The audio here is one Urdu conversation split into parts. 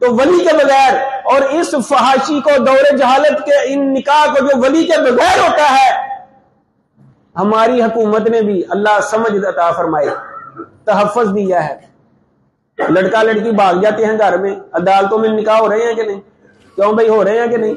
تو ولی کے بغیر، اور اس فحاشی کو دور جہالت کے ان نکاح کو جو ولی کے بغیر ہوتا ہے، ہماری حکومت نے بھی اللہ سمجھ عطا فرمائے تحفظ دیا ہے۔ لڑکا لڑکی بھاگ جاتے ہیں گھر میں، عدالتوں میں نکاح ہو رہے ہیں کہ نہیں؟ کیوں بھائی ہو رہے ہیں کہ نہیں؟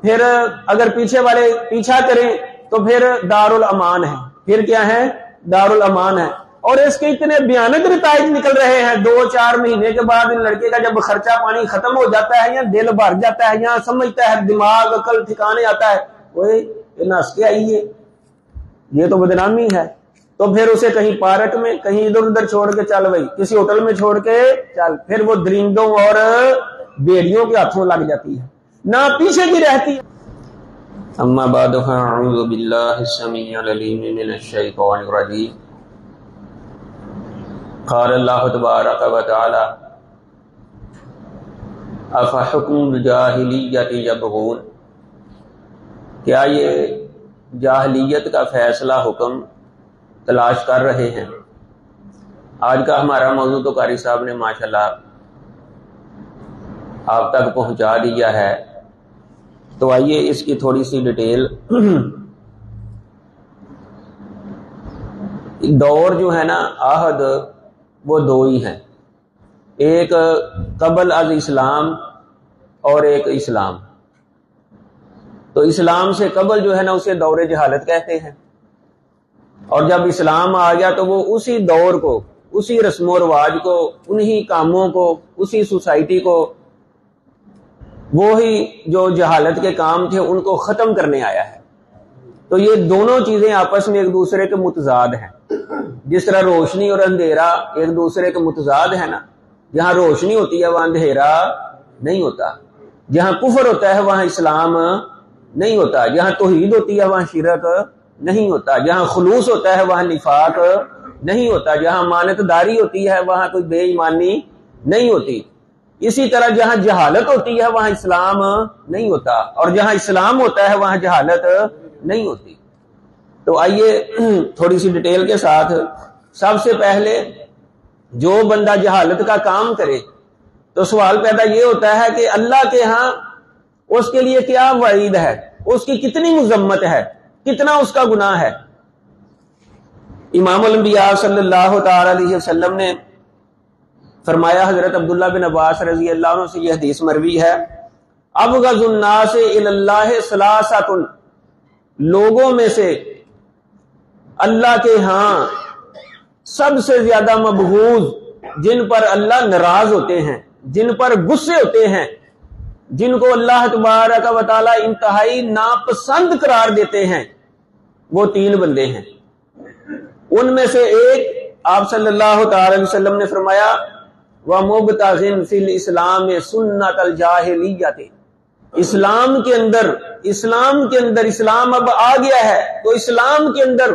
پھر اگر پیچھے والے پیچھا کریں تو پھر دارالامان ہے، پھر کیا ہے؟ دارالامان ہے۔ اور اس کے اتنے بھیانک نتائج نکل رہے ہیں، 2-4 مہینے کے بعد ان لڑکے کا جب خرچہ پانی ختم ہو جاتا ہے یا دل بھر جاتا ہے یا سمجھتا ہے دماغ عقل ٹھکانے آتا ہے، وہ نس کے آئی ہے، یہ تو بدنامی ہے، تو پھر اسے کہیں پارک میں، کہیں ادھر ادھر چھوڑ کے چل بھائی، کسی ہوٹل میں چھوڑ کے چل، پھر وہ درندوں اور بیڑیوں کے ہاتھوں لگ جاتی ہے، نہ پیچھے کی رہتی ہے۔ اما بعد فاعوذ باللہ السمیع العلیم من الشیطان الرجیم، قال اللہ تبارک و تعالی افحکم الجاہلیت یبغون، کیا یہ جاہلیت کا فیصلہ حکم تلاش کر رہے ہیں؟ آج کا ہمارا موضوع تو قاری صاحب نے ماشاءاللہ آپ تک پہنچا دیا ہے، تو آئیے اس کی تھوڑی سی ڈیٹیل۔ دور جو ہے نا عہد، وہ 2 ہی ہیں، ایک قبل از اسلام اور ایک اسلام۔ تو اسلام سے قبل جو ہے نا اسے دور جہالت کہتے ہیں، اور جب اسلام آ گیا تو وہ اسی دور کو، اسی رسم و رواج کو، انہی کاموں کو، اسی سوسائٹی کو، وہی جو جہالت کے کام تھے ان کو ختم کرنے آیا ہے۔ تو یہ دونوں چیزیں آپس میں ایک دوسرے کے متضاد ہیں، جس طرح روشنی اور اندھیرا ایک دوسرے کے متضاد ہے نا، جہاں روشنی ہوتی ہے وہاں اندھیرا نہیں ہوتا، جہاں کفر ہوتا ہے وہاں اسلام نہیں ہوتا، جہاں توحید ہوتی ہے وہاں شرک نہیں ہوتا، جہاں خلوص ہوتا ہے وہاں نفاق نہیں ہوتا، جہاں امانت داری ہوتی ہے وہاں کوئی بے ایمانی نہیں ہوتی۔ اسی طرح جہاں جہالت ہوتی ہے وہاں اسلام نہیں ہوتا، اور جہاں اسلام ہوتا ہے وہاں جہالت نہیں ہوتی۔ تو آئیے تھوڑی سی ڈیٹیل کے ساتھ، سب سے پہلے جو بندہ جہالت کا کام کرے تو سوال پیدا یہ ہوتا ہے کہ اللہ کے ہاں اس کے لیے کیا وعید ہے، اس کی کتنی مذمت ہے، کتنا اس کا گناہ ہے۔ امام الانبیاء صلی اللہ تعالی علیہ وسلم نے فرمایا، حضرت عبداللہ بن عباس رضی اللہ عنہ سے یہ حدیث مروی ہے، ابغض الناس الی اللہ ثلاثۃ، لوگوں میں سے اللہ کے ہاں سب سے زیادہ مبغوض، جن پر اللہ ناراض ہوتے ہیں، جن پر غصے ہوتے ہیں، جن کو اللہ تبارک و تعالی انتہائی ناپسند قرار دیتے ہیں، وہ 3 بندے ہیں۔ ان میں سے ایک، آپ صلی اللہ تعالی علیہ وسلم نے فرمایا، وَمُبْتَغٍ فِي الْإِسْلَامِ سُنَّةَ الْجَاهِلِيَّةِ، اسلام کے اندر اسلام اب آ گیا ہے تو اسلام کے اندر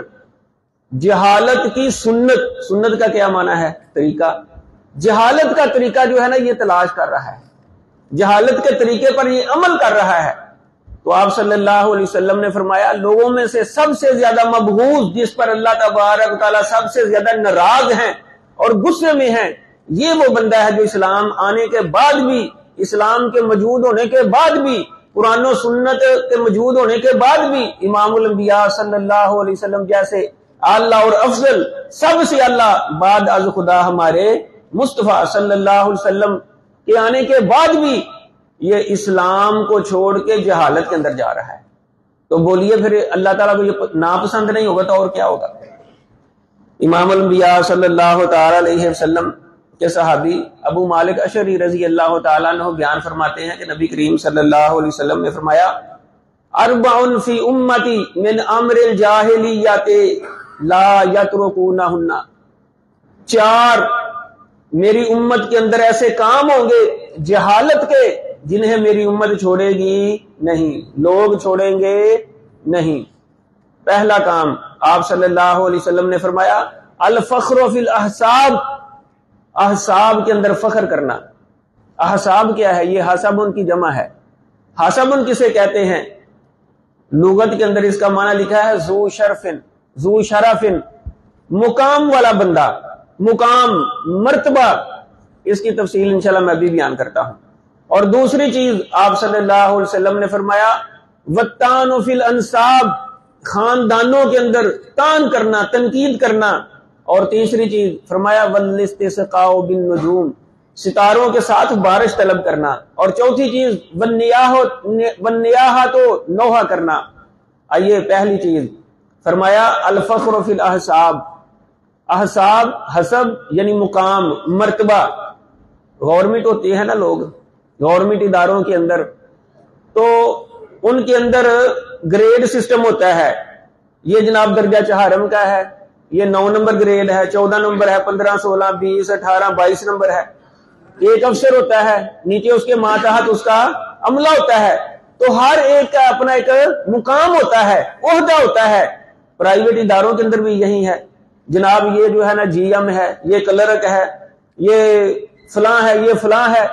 جہالت کی سنت کا کیا معنی ہے؟ طریقہ۔ جہالت کا طریقہ جو ہے نا یہ تلاش کر رہا ہے، جہالت کے طریقے پر یہ عمل کر رہا ہے۔ تو آپ صلی اللہ علیہ وسلم نے فرمایا، لوگوں میں سے سب سے زیادہ مبغوض، جس پر اللہ تبارک و تعالیٰ سب سے زیادہ ناراض ہیں اور غصے میں ہیں، یہ وہ بندہ ہے جو اسلام آنے کے بعد بھی، اسلام کے موجود ہونے کے بعد بھی، قرآن و سنت کے موجود ہونے کے بعد بھی، امام الانبیاء صلی اللہ علیہ وسلم جیسے اعلیٰ اور افضل، سب سے اعلیٰ بعد از خدا ہمارے مصطفیٰ صلی اللہ علیہ وسلم کے آنے کے بعد بھی یہ اسلام کو چھوڑ کے جہالت کے اندر جا رہا ہے۔ تو بولیے پھر اللہ تعالیٰ کو یہ ناپسند نہیں ہوگا تو اور کیا ہوگا؟ امام الانبیاء صلی اللہ تعالی علیہ وسلم کے صحابی ابو مالک اشعری رضی اللہ تعالیٰ عنہ بیان فرماتے ہیں کہ نبی کریم صلی اللہ علیہ وسلم نے فرمایا، اربع فی امتی من امر الجاہلیت لا یترکونہن، 4 میری امت کے اندر ایسے کام ہوں گے جہالت کے جنہیں میری امت چھوڑے گی نہیں، لوگ چھوڑیں گے نہیں۔ پہلا کام آپ صلی اللہ علیہ وسلم نے فرمایا، الفخر فی الاحساب، احساب کے اندر فخر کرنا۔ احساب کیا ہے؟ یہ حسب ان کی جمع ہے۔ حسب ان کسے کہتے ہیں؟ لغت کے اندر اس کا معنی لکھا ہے ذو شرفن، مقام والا بندہ، مقام، مرتبہ، اس کی تفصیل انشاءاللہ میں بھی بیان کرتا ہوں۔ اور دوسری چیز آپ صلی اللہ علیہ وسلم نے فرمایا وَالطَّعْنُ فِي الْأَنْسَابِ، خاندانوں کے اندر تان کرنا، تنقید کرنا۔ اور تیسری چیز فرمایا وَالِاسْتِسْقَاءُ بِالنُّجُومِ، ستاروں کے ساتھ بارش طلب کرنا۔ اور چوتھی چیز وَالنِّيَاحَةُ نوحہ کرنا۔ آئیے پہلی چیز فرمایا الفخر فی الاحساب، احساب حسب یعنی مقام، مرتبہ۔ گورنمنٹ ہوتی ہے نا، لوگ گورنمنٹ اداروں کے اندر تو ان کے اندر گریڈ سسٹم ہوتا ہے۔ یہ جناب درجہ چہارم کا ہے، یہ 9 نمبر گریڈ ہے، 14 نمبر ہے، 15 16 20 18 22 نمبر ہے۔ ایک افسر ہوتا ہے، نیچے اس کے ماتحت اس کا عملہ ہوتا ہے، تو ہر ایک کا اپنا ایک مقام ہوتا ہے، عہدہ ہوتا ہے۔ پرائیویٹ اداروں کے اندر بھی یہی ہے جناب، یہ جو ہے نا جی ایم ہے، یہ کلرک ہے، یہ فلاں ہے، یہ فلاں ہے۔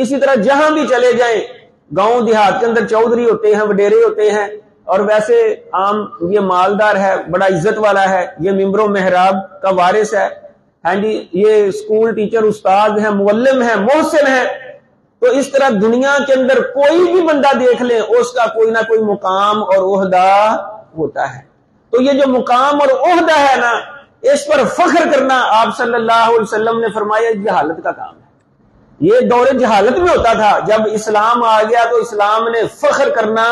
اسی طرح جہاں بھی چلے جائیں، گاؤں دیہات کے اندر چودھری ہوتے ہیں، وڈیرے ہوتے ہیں، اور ویسے عام یہ مالدار ہے، بڑا عزت والا ہے، یہ ممبر و محراب کا وارث ہے، ہاں جی، یہ اسکول ٹیچر استاد ہیں، معلم ہیں، محسن ہیں۔ تو اس طرح دنیا کے اندر کوئی بھی بندہ دیکھ لیں، اس کا کوئی نہ کوئی مقام اور عہدہ ہوتا ہے۔ تو یہ جو مقام اور عہدہ ہے نا، اس پر فخر کرنا آپ صلی اللہ علیہ وسلم نے فرمایا جہالت کا کام ہے۔ یہ دور جہالت میں ہوتا تھا، جب اسلام آ گیا تو اسلام نے فخر کرنا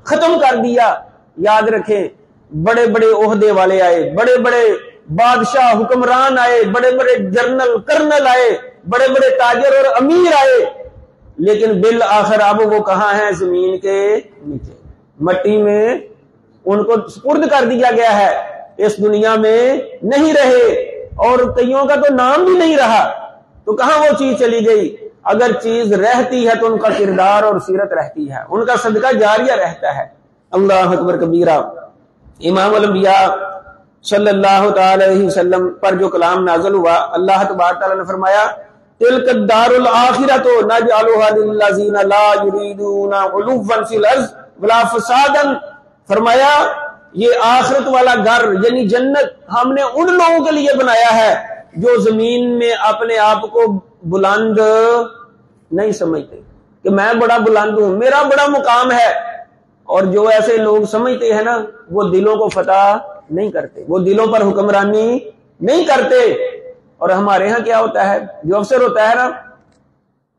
ختم کر دیا۔ یاد رکھیں، بڑے بڑے عہدے والے آئے، بڑے بڑے بادشاہ حکمران آئے، بڑے بڑے جنرل کرنل آئے، بڑے بڑے تاجر اور امیر آئے، لیکن بالآخر اب وہ کہاں ہیں؟ زمین کے نیچے، مٹی میں ان کو سپرد کر دیا گیا ہے، اس دنیا میں نہیں رہے، اور کئیوں کا تو نام بھی نہیں رہا۔ تو کہاں وہ چیز چلی گئی؟ اگر چیز رہتی ہے تو ان کا کردار اور سیرت رہتی ہے، ان کا صدقہ جاریہ رہتا ہے۔ اللہ اکبر کبیرہ۔ امام الانبیاء صلی اللہ تعالی علیہ وسلم پر جو کلام نازل ہوا، اللہ تبارک تعالی نے فرمایا تلک الدار الاخرۃ نجعلها للذین لا یریدون علوا فی الارض ولا فسادا، فرمایا یہ آخرت والا گھر یعنی جنت ہم نے ان لوگوں کے لیے بنایا ہے جو زمین میں اپنے آپ کو بلند نہیں سمجھتے کہ میں بڑا بلند ہوں، میرا بڑا مقام ہے۔ اور جو ایسے لوگ سمجھتے ہیں نا، وہ دلوں کو فتح نہیں کرتے، وہ دلوں پر حکمرانی نہیں کرتے۔ اور ہمارے ہاں کیا ہوتا ہے، جو افسر ہوتا ہے نا،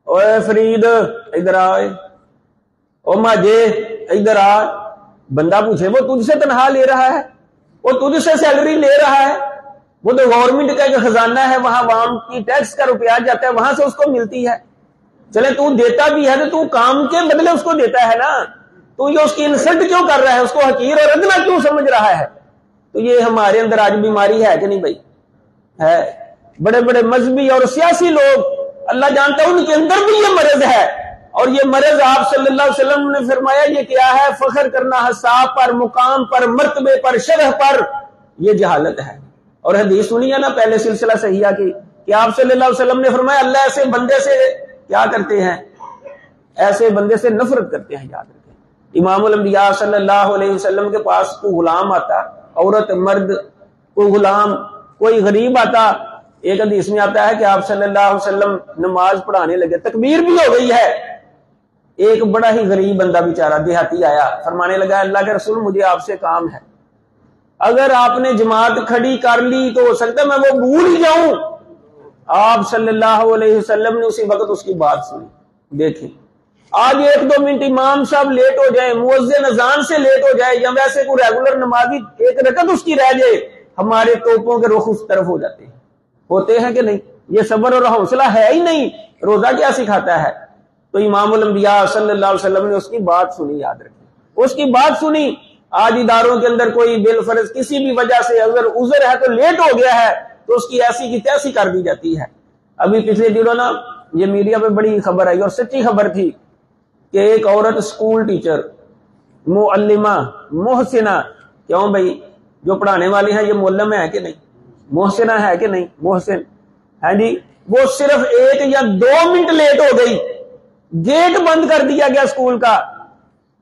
اوے فرید ادھر آئے، او ماجے ادھر آ، بندہ پوچھے وہ تجھ سے تنخواہ لے رہا ہے، وہ تجھ سے سیلری لے رہا ہے، وہ تو گورنمنٹ کا ایک خزانہ ہے، وہاں عوام کی ٹیکس کا روپیہ جاتا ہے، وہاں سے اس کو ملتی ہے۔ چلے تو دیتا بھی ہے تو کام کے بدلے اس کو دیتا ہے نا، تو یہ اس کی انسلٹ کیوں کر رہا ہے، اس کو حقیر اور ادنا کیوں سمجھ رہا ہے؟ تو یہ ہمارے اندر آج بیماری ہے کہ نہیں بھائی؟ ہے۔ بڑے بڑے مذہبی اور سیاسی لوگ، اللہ جانتا ہے ان کے اندر بھی یہ مرض ہے، اور یہ مرض آپ صلی اللہ علیہ وسلم نے فرمایا یہ کیا ہے؟ فخر کرنا حساب پر، مقام پر، مرتبے پر، شرح پر، یہ جہالت ہے۔ اور حدیث سنی ہے نا پہلے سلسلہ صحیحہ کی کہ آپ صلی اللہ علیہ وسلم نے فرمایا اللہ ایسے بندے سے کیا کرتے ہیں؟ ایسے بندے سے نفرت کرتے ہیں۔ یاد رکھیں، امام الانبیاء صلی اللہ علیہ وسلم کے پاس کوئی غلام آتا، عورت مرد، کوئی غلام، کوئی غریب آتا، ایک حدیث میں آتا ہے کہ آپ صلی اللہ علیہ وسلم نماز پڑھانے لگے، تکبیر بھی ہو گئی ہے، ایک بڑا ہی غریب بندہ بیچارہ دیہاتی آیا، فرمانے لگا اللہ کے رسول مجھے آپ سے کام ہے، اگر آپ نے جماعت کھڑی کر لی تو ہو سکتا ہے میں وہ بھول ہی جاؤں۔ آپ صلی اللہ علیہ وسلم نے اسی وقت اس کی بات سنی۔ دیکھیں آج 1-2 منٹ امام صاحب لیٹ ہو جائے، مؤذن اذان سے لیٹ ہو جائے، یا ویسے کوئی ریگولر نمازی ایک رکعت اس کی رہ جائے، ہمارے توپوں کے رخ اس طرف ہو جاتے ہیں۔ ہوتے ہیں کہ نہیں؟ یہ صبر اور حوصلہ ہے ہی نہیں، روزہ کیا سکھاتا ہے؟ تو امام الانبیاء صلی اللہ علیہ وسلم نے اس کی بات سنی، یاد رکھیں اس کی بات سنی۔ آج اداروں کے اندر کوئی بالفرض کسی بھی وجہ سے اگر عذر ہے تو لیٹ ہو گیا ہے تو اس کی ایسی کی تیسی کر دی جاتی ہے۔ ابھی پچھلے دنوں نا یہ میڈیا پہ بڑی خبر آئی اور سچی خبر تھی کہ ایک عورت اسکول ٹیچر، معلمہ، محسنہ، کیوں بھائی جو پڑھانے والی ہیں یہ معلم ہے کہ نہیں؟ محسنہ ہے کہ نہیں؟ محسن ہے جی، وہ صرف 1 یا 2 منٹ لیٹ ہو گئی، گیٹ بند کر دیا گیا اسکول کا،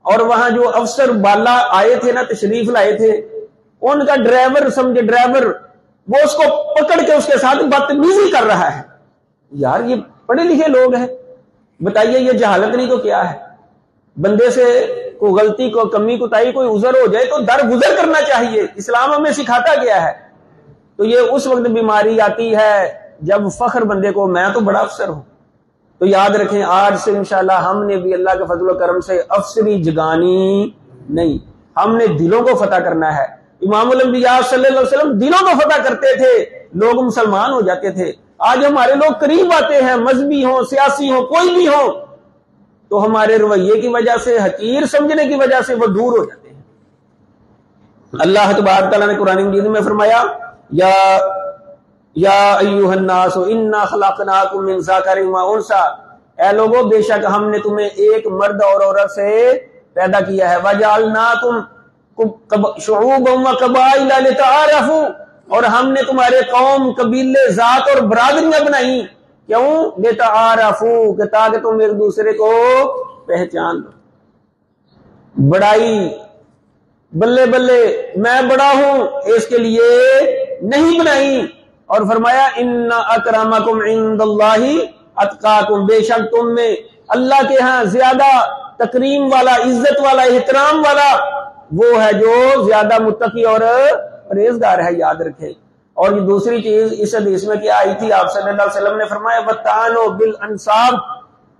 اور وہاں جو افسر بالا آئے تھے نا، تشریف لائے تھے، ان کا ڈرائیور سمجھے ڈرائیور، وہ اس کو پکڑ کے اس کے ساتھ بدتمیزی کر رہا ہے۔ یار یہ پڑھے لکھے لوگ ہیں، بتائیے یہ جہالت نہیں تو کیا ہے؟ بندے سے کوئی غلطی کو کمی کوتاہی کوئی عذر ہو جائے تو درگزر کرنا چاہیے، اسلام ہمیں سکھاتا گیا ہے۔ تو یہ اس وقت بیماری آتی ہے جب فخر بندے کو میں تو بڑا افسر ہوں۔ تو یاد رکھیں آج سے انشاءاللہ ہم نے بھی اللہ کے فضل و کرم سے افسری جگانی نہیں، ہم نے دلوں کو فتح کرنا ہے۔ امام الانبیاء صلی اللہ علیہ وسلم دلوں کو فتح کرتے تھے، لوگ مسلمان ہو جاتے تھے۔ آج ہمارے لوگ قریب آتے ہیں، مذہبی ہوں سیاسی ہوں کوئی بھی ہوں، تو ہمارے رویے کی وجہ سے حقیر سمجھنے کی وجہ سے وہ دور ہو جاتے ہیں۔ اللہ تبارک تعالیٰ نے قرآن مجید میں فرمایا یا ایھا الناس انا خلقناکم من ذکر و انثی، اے لوگو بے شک ہم نے تمہیں ایک مرد اور عورت سے پیدا کیا ہے، وجعلناکم شعوبا وقبائل لتعارفوا، اور ہم نے تمہارے قوم قبیلے ذات اور برادریاں بنائی، کیوں؟ لتعارفوا، کہ تاکہ تم ایک دوسرے کو پہچان لو۔ بڑائی بلے بلے میں بڑا ہوں اس کے لیے نہیں بنائی، اور فرمایا ان اکرمکم عند اللہ اتقاکم، بے شک تم میں اللہ کے ہاں زیادہ تکریم والا، عزت والا، احترام والا وہ ہے جو زیادہ متقی اور پرہیزگار ہے، یاد رکھے۔ اور یہ دوسری چیز اس حدیث میں کیا آئی تھی، آپ صلی اللہ علیہ وسلم نے فرمایا وَتَعَانُوا بِالْأَنْصَابِ،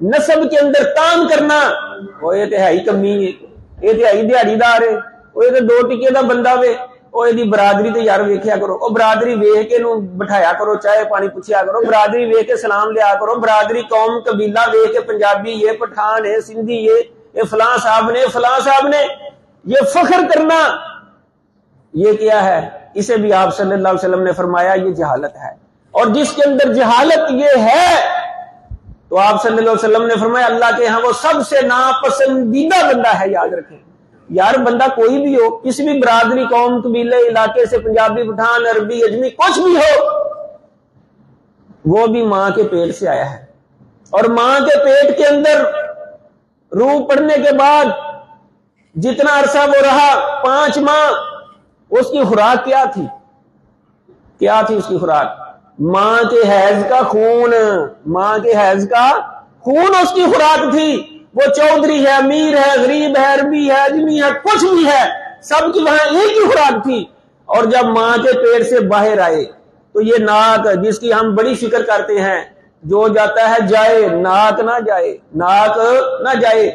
نسب کے اندر تان کرنا، وہ یہ تو ہے ہی کمی ہے، یہ تو ہے ہی دیہڑی دار ہے، وہ یہ تو دو ٹکے دا بندہ وے، وہ یہ برادری تے یار ویکھیا کرو، وہ برادری ویکھ کے نو بٹھایا کرو، چائے پانی پوچھیا کرو، برادری ویکھ کے سلام لیا کرو، برادری قوم قبیلہ ویکھ کے پنجابی یہ پٹھان ہے سندھی یہ فلاں صاحب نے فلاں صاحب نے، یہ فخر کرنا یہ کیا ہے؟ اسے بھی آپ صلی اللہ علیہ وسلم نے فرمایا یہ جہالت ہے، اور جس کے اندر جہالت یہ ہے تو آپ صلی اللہ علیہ وسلم نے فرمایا اللہ کے ہاں وہ سب سے ناپسندیدہ بندہ ہے۔ یاد رکھیں یار، بندہ کوئی بھی ہو، کسی بھی برادری قوم قبیلے علاقے سے، پنجابی پٹھان عربی اجمی کچھ بھی ہو، وہ بھی ماں کے پیٹ سے آیا ہے، اور ماں کے پیٹ کے اندر روح پڑنے کے بعد جتنا عرصہ وہ رہا 5 ماہ، اس کی خوراک کیا تھی؟ کیا تھی اس کی خوراک؟ ماں کے حیض کا خون، ماں کے حیض کا خون اس کی خوراک تھی۔ وہ چودھری ہے، امیر ہے، غریب ہے، عربی ہے، اجمی ہے، کچھ بھی ہے، سب کی وہاں ایک ہی خوراک تھی۔ اور جب ماں کے پیٹ سے باہر آئے تو یہ ناک جس کی ہم بڑی فکر کرتے ہیں، جو جاتا ہے جائے، ناک نہ جائے، ناک نہ جائے،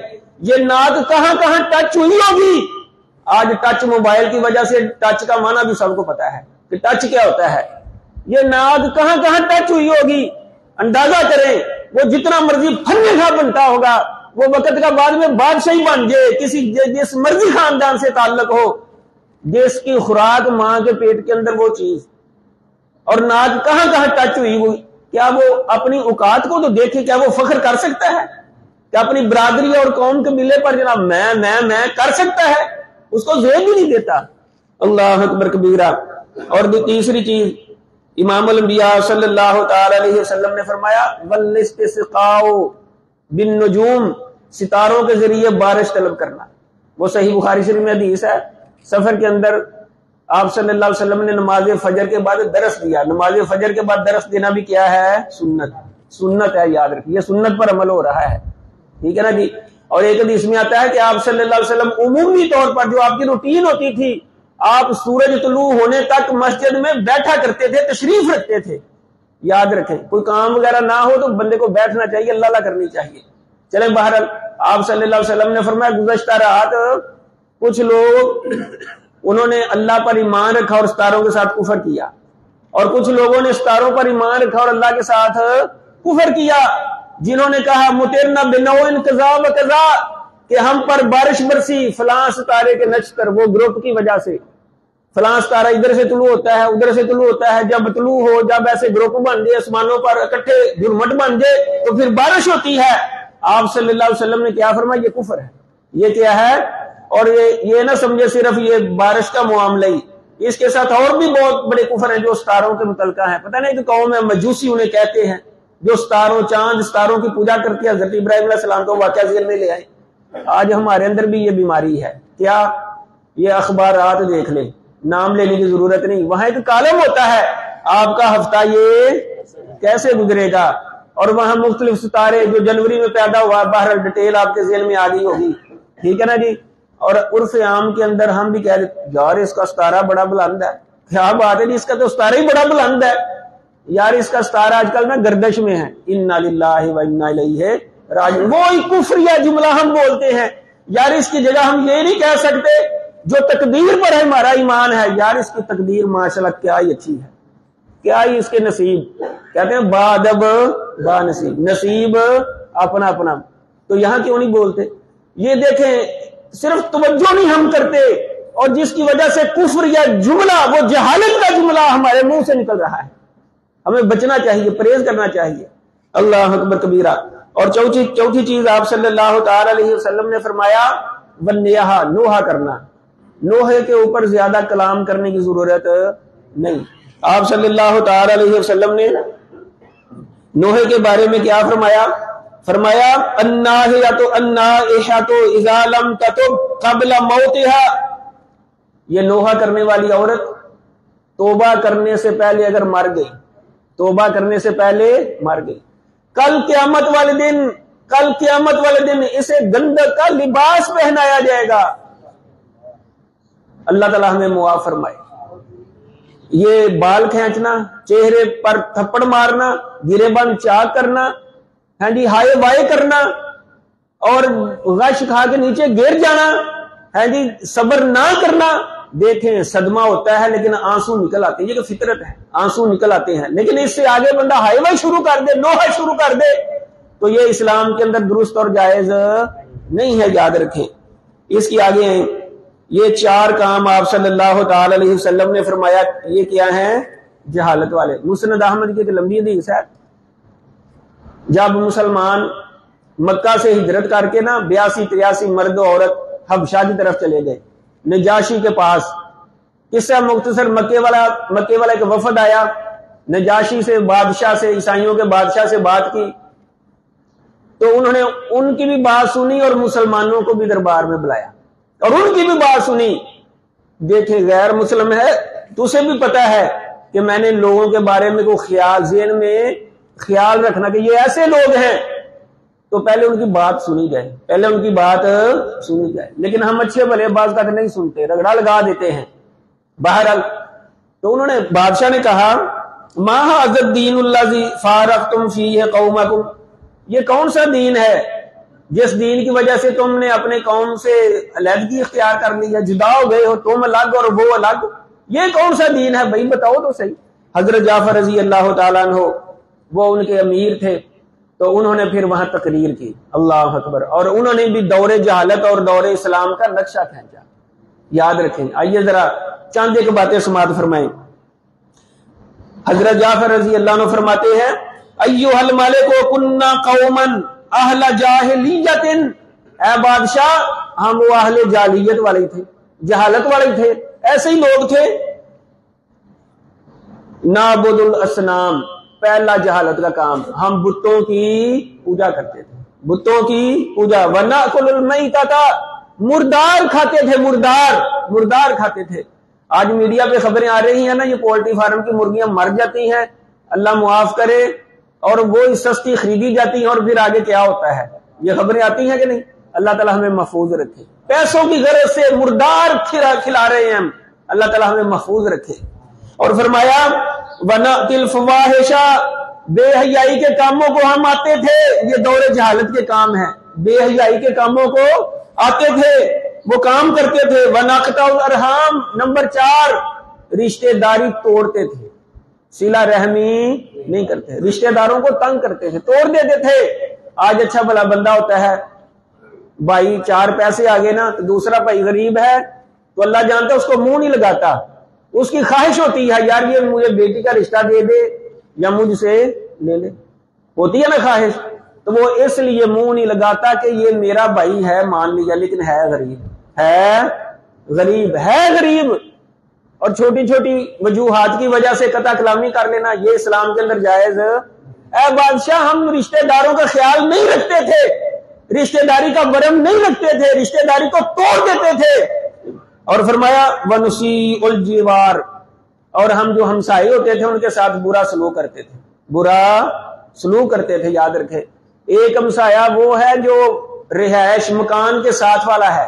یہ ناک کہاں کہاں ٹچ ہوئی ہوگی۔ آج ٹچ موبائل کی وجہ سے ٹچ کا معنی بھی سب کو پتا ہے کہ ٹچ کیا ہوتا ہے، یہ ناک کہاں کہاں ٹچ ہوئی ہوگی۔ اندازہ کریں وہ جتنا مرضی فن خواہ بنتا ہوگا، وہ وقت کا بعد میں بادشاہی بن جائے، کسی جس مرضی خاندان سے تعلق ہو، جس کی خوراک ماں کے پیٹ کے اندر وہ چیز، اور ناک کہاں کہاں ٹچ ہوئی ہوئی، کیا وہ اپنی اوقات کو تو دیکھے، کیا وہ فخر کر سکتا ہے؟ کیا اپنی برادری اور قوم کے ملے پر جناب میں کر سکتا ہے؟ اس کو زیب بھی نہیں دیتا۔ اللہ اکبر کبیرہ۔ اور تیسری چیز امام الانبیاء صلی اللہ تعالی علیہ وسلم نے فرمایا والاستسقاء بالنجوم، ستاروں کے ذریعے بارش طلب کرنا۔ وہ صحیح بخاری شریف میں حدیث ہے، سفر کے اندر آپ صلی اللہ علیہ وسلم نے نماز فجر کے بعد درس دیا۔ نماز فجر کے بعد درس دینا بھی کیا ہے؟ سنت ہے، یاد رکھیے سنت پر عمل ہو رہا ہے، ٹھیک ہے نا جی۔ اور ایک حدیث میں آتا ہے کہ آپ صلی اللہ علیہ وسلم عمومی طور پر جو آپ کی روٹین ہوتی تھی، آپ سورج طلوع ہونے تک مسجد میں بیٹھا کرتے تھے، تشریف رکھتے تھے۔ یاد رکھیں کوئی کام وغیرہ نہ ہو تو بندے کو بیٹھنا چاہیے، اللہ کرنی چاہیے۔ چلیں بہرحال آپ صلی اللہ علیہ وسلم نے فرمایا گزشتہ رات کچھ لوگ انہوں نے اللہ پر ایمان رکھا اور ستاروں کے ساتھ کفر کیا، اور کچھ لوگوں نے ستاروں پر ایمان رکھا اور اللہ کے ساتھ کفر کیا۔ جنہوں نے کہا مطرنا بنوء قضا و قضا، کہ ہم پر بارش برسی فلاں ستارے کے نچتر، وہ گروپ کی وجہ سے، فلاں ستارہ ادھر سے طلوع ہوتا ہے ادھر سے طلوع ہوتا ہے، جب طلوع ہو، جب ایسے گروپ بن جائے آسمانوں پر اکٹھے جھرمٹ بن جائے تو پھر بارش ہوتی ہے۔ آپ صلی اللہ علیہ وسلم نے کیا فرمایا؟ یہ کفر ہے، یہ کیا ہے؟ اور یہ نہ سمجھے صرف یہ بارش کا معاملہ ہی، اس کے ساتھ اور بھی بہت بڑے کفر ہیں جو ستاروں کے متعلقہ ہیں۔ پتہ نہیں کہ قوم ہے مجوسی انہیں کہتے ہیں، جو ستاروں چاند ستاروں کی پوجا کرتی ہے۔ حضرت ابراہیم علیہ السلام کو واقعہ ذہن میں لے آئے۔ آج ہمارے اندر بھی یہ بیماری ہے، کیا؟ یہ اخبارات دیکھ لیں، نام لینے کی ضرورت نہیں، وہاں ایک کالم ہوتا ہے آپ کا ہفتہ یہ کیسے گزرے گا، اور وہاں مختلف ستارے جو جنوری میں پیدا ہوا، بہرحال ڈیٹیل آپ کے ذہن میں آ گئی ہوگی، ٹھیک ہے نا جی. اور عرف عام کے اندر ہم بھی کہہ دیتے یار اس کا ستارہ بڑا بلند ہے. کیا بات ہے جی، اس کا تو ستارہ ہی بڑا بلند ہے یار، اس کا ستارہ آج کل نا گردش میں ہے. انا للہ و انا الیہ راجعون. وہی کفریہ جملہ ہم بولتے ہیں یار، اس کی جگہ ہم یہ نہیں کہہ سکتے جو تقدیر پر ہمارا ایمان ہے یار اس کی تقدیر ماشاءاللہ کیا ہی اچھی ہے، کیا ہی اس کے نصیب. کہتے ہیں با ادب با نصیب، نصیب اپنا اپنا. تو یہاں کیوں نہیں بولتے؟ یہ دیکھیں صرف توجہ نہیں ہم کرتے، اور جس کی وجہ سے کفر یا جملہ، وہ جہالت کا جملہ ہمارے منہ سے نکل رہا ہے. ہمیں بچنا چاہیے، پرہیز کرنا چاہیے. اللہ اکبر کبیرہ. اور چوتھی چیز آپ صلی اللہ تعالی علیہ وسلم نے فرمایا ونیہا، نوحہ کرنا. نوحے کے اوپر زیادہ کلام کرنے کی ضرورت نہیں. آپ صلی اللہ تعالی علیہ وسلم نے نوحے کے بارے میں کیا فرمایا؟ فرمایا الناحیۃ النائحۃ اذا لم تتب قبل موتها. یہ نوحہ کرنے والی عورت توبہ کرنے سے پہلے اگر مر گئی، توبہ کرنے سے پہلے مر گئی، کل قیامت والے دن اسے گندک کا لباس پہنایا جائے گا. اللہ تعالیٰ ہمیں معاف فرمائے. یہ بال کھینچنا، چہرے پر تھپڑ مارنا، گرے بند چاک کرنا، ہاں جی ہائے وائے کرنا، اور غش کھا کے نیچے گر جانا، ہاں جی صبر نہ کرنا. دیکھیں صدمہ ہوتا ہے لیکن آنسو نکل آتے ہیں، یہ تو فطرت ہے، آنسو نکل آتے ہیں. لیکن اس سے آگے بندہ ہائے وائے شروع کر دے، نوحہ شروع کر دے، تو یہ اسلام کے اندر درست اور جائز نہیں ہے، یاد رکھیں. اس کی آگے ہیں یہ 4 کام آپ صلی اللہ تعالی علیہ وسلم نے فرمایا، یہ کیا ہیں؟ جہالت والے. مسند احمد کی ایک لمبی حدیث ہے، جب مسلمان مکہ سے ہجرت کر کے نا 82-83 مرد و عورت حبشہ کی طرف چلے گئے نجاشی کے پاس. قصہ مختصر، مکے والا ایک وفد آیا، نجاشی سے، بادشاہ سے، عیسائیوں کے بادشاہ سے بات کی، تو انہوں نے ان کی بھی بات سنی اور مسلمانوں کو بھی دربار میں بلایا اور ان کی بھی بات سنی. دیکھیں غیر مسلم ہے تو اسے بھی پتا ہے کہ میں نے لوگوں کے بارے میں کوئی خیال، ذہن میں خیال رکھنا کہ یہ ایسے لوگ ہیں، تو پہلے ان کی بات سنی جائے. لیکن ہم اچھے بھلے بعض تک نہیں سنتے، رگڑا لگا دیتے ہیں. بہرحال تو انہوں نے، بادشاہ نے کہا ما ھذا الدین الذی فارقتم فیہ قومکم. یہ کون سا دین ہے جس دین کی وجہ سے تم نے اپنے قوم سے علیحدگی اختیار کر لی ہے، جدا ہو گئے ہو، تم الگ اور وہ الگ. یہ کون سا دین ہے بھائی، بتاؤ تو صحیح. حضرت جعفر رضی اللہ تعالیٰ عنہ وہ ان کے امیر تھے، تو انہوں نے پھر وہاں تقریر کی. اللہ اکبر. اور انہوں نے بھی دور جہالت اور دور اسلام کا نقشہ کھینچا. یاد رکھیں. آئیے ذرا چند ایک باتیں سماعت فرمائیں. حضرت جعفر رضی اللہ عنہ فرماتے ہیں ایھا الملک کنا قوما اہل جاہلیت. اے بادشاہ ہم وہ اہل جاہلیت والے تھے، جہالت والے تھے، ایسے ہی لوگ تھے. نعبد الاصنام، پہلا جہالت کا کام، ہم بتوں کی پوجا کرتے تھے، بتوں کی پوجا. ونأکل المیتۃ، مردار کھاتے تھے، مردار کھاتے تھے. آج میڈیا پہ خبریں آ رہی ہیں نا، یہ پولٹری فارم کی مرغیاں مر جاتی ہیں، اللہ معاف کرے، اور وہ سستی خریدی جاتی ہیں، اور پھر آگے کیا ہوتا ہے، یہ خبریں آتی ہیں کہ نہیں. اللہ تعالیٰ ہمیں محفوظ رکھے. پیسوں کی غرض سے مردار کھلا رہے ہیں ہم، اللہ تعالیٰ ہمیں محفوظ رکھے. اور فرمایا وَنَأْتِي الْفَوَاحِشَ، بے حیائی کے کاموں کو ہم آتے تھے. یہ دور جہالت کے کام ہیں، بے حیائی کے کاموں کو آتے تھے، وہ کام کرتے تھے. وَنَقْطَعُ الْأَرْحَامَ، نمبر 4 رشتہ داری توڑتے تھے، صلہ رحمی نہیں کرتے، رشتہ داروں کو تنگ کرتے تھے، توڑ دیتے تھے. آج اچھا بھلا بندہ ہوتا ہے، بھائی 4 پیسے آگے نا، تو دوسرا بھائی غریب ہے تو اللہ جانتا اس کو منہ نہیں لگاتا. اس کی خواہش ہوتی ہے یار یہ مجھے بیٹی کا رشتہ دے دے یا مجھ سے لے لے، ہوتی ہے نا خواہش، تو وہ اس لیے منہ نہیں لگاتا کہ یہ میرا بھائی ہے مان لیا، لیکن ہے غریب. اور چھوٹی چھوٹی وجوہات کی وجہ سے قطع کلامی کر لینا، یہ اسلام کے اندر جائز. اے بادشاہ ہم رشتہ داروں کا خیال نہیں رکھتے تھے، رشتہ داری کا برم نہیں رکھتے تھے، رشتہ داری کو توڑ دیتے تھے. اور فرمایا وَنُسِیءُ الْجِوَارِ، اور ہم جو ہمسائے ہوتے تھے ان کے ساتھ برا سلوک کرتے تھے، برا سلوک کرتے تھے. یاد رکھے ایک ہمسایہ وہ ہے جو رہائش مکان کے ساتھ والا ہے,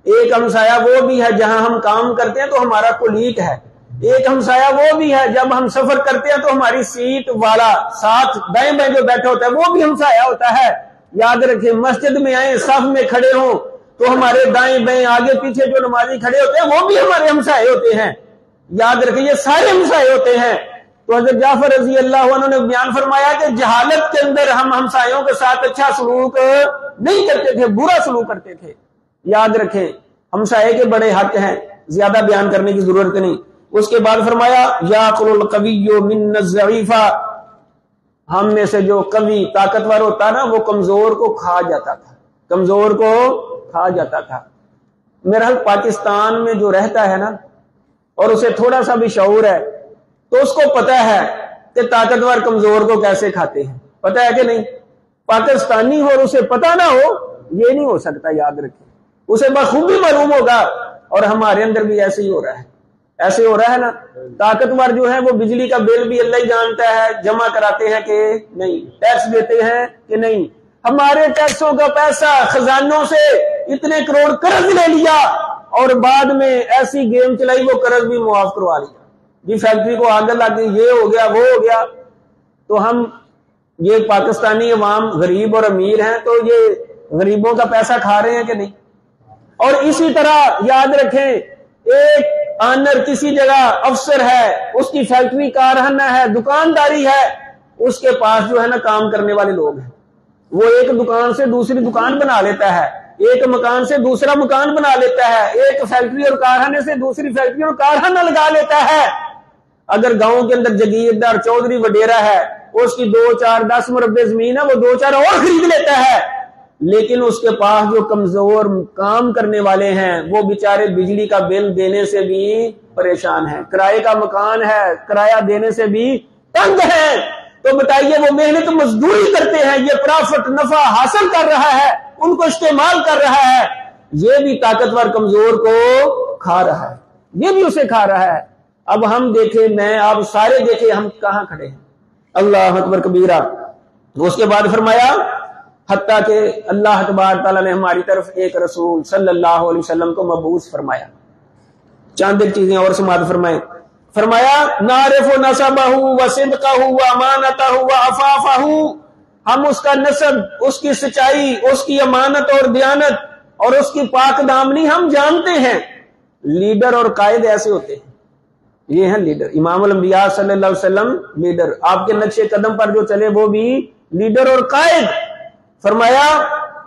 ایک ہمسایہ وہ بھی ہے جہاں ہم کام کرتے ہیں تو ہمارا کولیگ ہے, ایک ہمسایہ وہ بھی ہے جب ہم سفر کرتے ہیں تو ہماری سیٹ والا ساتھ دائیں بائیں جو بیٹھا ہوتا ہے وہ بھی ہمسایہ ہوتا ہے. یاد رکھیں مسجد میں آئیں صف میں کھڑے ہوں تو ہمارے دائیں بائیں آگے پیچھے جو نمازی کھڑے ہوتے ہیں وہ بھی ہمارے ہمسائے ہوتے ہیں. یاد رکھیں یہ سارے ہمسائے ہوتے ہیں. تو حضرت جعفر رضی اللہ عنہ نے بیان فرمایا کہ جہالت کے اندر ہم ہمسایوں کے ساتھ اچھا سلوک نہیں کرتے تھے, برا سلوک کرتے تھے. یاد رکھیں ہمسائے کے بڑے حق ہیں, زیادہ بیان کرنے کی ضرورت نہیں. اس کے بعد فرمایا یاکل القوی من الضعیف, ہم میں سے جو قوی طاقتور ہوتا نا وہ کمزور کو کھا جاتا تھا, کمزور کو کھا جاتا تھا. میرا حال پاکستان میں جو رہتا ہے نا اور اسے تھوڑا سا بھی شعور ہے تو اس کو پتا ہے کہ طاقتور کمزور کو کیسے کھاتے ہیں, پتا ہے کہ نہیں؟ پاکستانی ہو اور اسے پتا نہ ہو یہ نہیں ہو سکتا. یاد رکھیں اسے بخوبی معلوم ہوگا. اور ہمارے اندر بھی ایسے ہی ہو رہا ہے, ایسے ہو رہا ہے نا. طاقتور جو ہے وہ بجلی کا بل بھی اللہ ہی جانتا ہے جمع کراتے ہیں کہ نہیں, ٹیکس دیتے ہیں کہ نہیں. ہمارے ٹیکسوں کا پیسہ خزانوں سے اتنے کروڑ قرض لے لیا اور بعد میں ایسی گیم چلائی وہ قرض بھی معاف کروا لیا. جی فیکٹری کو آگ لگ گئی, یہ ہو گیا وہ ہو گیا. تو ہم یہ پاکستانی عوام غریب اور امیر ہیں تو یہ غریبوں کا پیسہ کھا رہے ہیں کہ نہیں. اور اسی طرح یاد رکھیں ایک آنر کسی جگہ افسر ہے, اس کی فیکٹری کارخانہ ہے, دکانداری ہے, اس کے پاس جو ہے نا کام کرنے والے لوگ ہیں. وہ ایک دکان سے دوسری دکان بنا لیتا ہے, ایک مکان سے دوسرا مکان بنا لیتا ہے, ایک فیکٹری اور کارخانے سے دوسری فیکٹری اور کارخانہ لگا لیتا ہے. اگر گاؤں کے اندر جگیردار چودھری وڈیرا ہے, اس کی 2 4 10 مربع زمین ہے, وہ 2 4 اور خرید لیتا ہے. لیکن اس کے پاس جو کمزور کام کرنے والے ہیں وہ بیچارے بجلی کا بل دینے سے بھی پریشان ہیں, کرائے کا مکان ہے کرایہ دینے سے بھی تنگ ہیں. تو بتائیے وہ محنت مزدوری کرتے ہیں, یہ پرافٹ نفع حاصل کر رہا ہے, ان کو استعمال کر رہا ہے, یہ بھی طاقتور کمزور کو کھا رہا ہے, یہ بھی اسے کھا رہا ہے. اب ہم دیکھیں, میں آپ سارے دیکھیں ہم کہاں کھڑے ہیں. اللہ اکبر کبیرہ. اس کے بعد فرمایا حتیٰ کہ اللہ تبارک تعالیٰ نے ہماری طرف ایک رسول صلی اللہ علیہ وسلم کو مبعوث فرمایا. چاند ایک چیزیں اور سماعت فرمائیں. فرمایا نعرف نسبہ وصدقہ وامانتہ وعفافہ, ہم اس کا نسب, اس کی سچائی, اس کی امانت اور دیانت اور اس کی پاک دامنی ہم جانتے ہیں. لیڈر اور قائد ایسے ہوتے ہیں, یہ ہیں لیڈر. امام الانبیاء صلی اللہ علیہ وسلم لیڈر, آپ کے نقش قدم پر جو چلے وہ بھی لیڈر اور قائد. فرمایا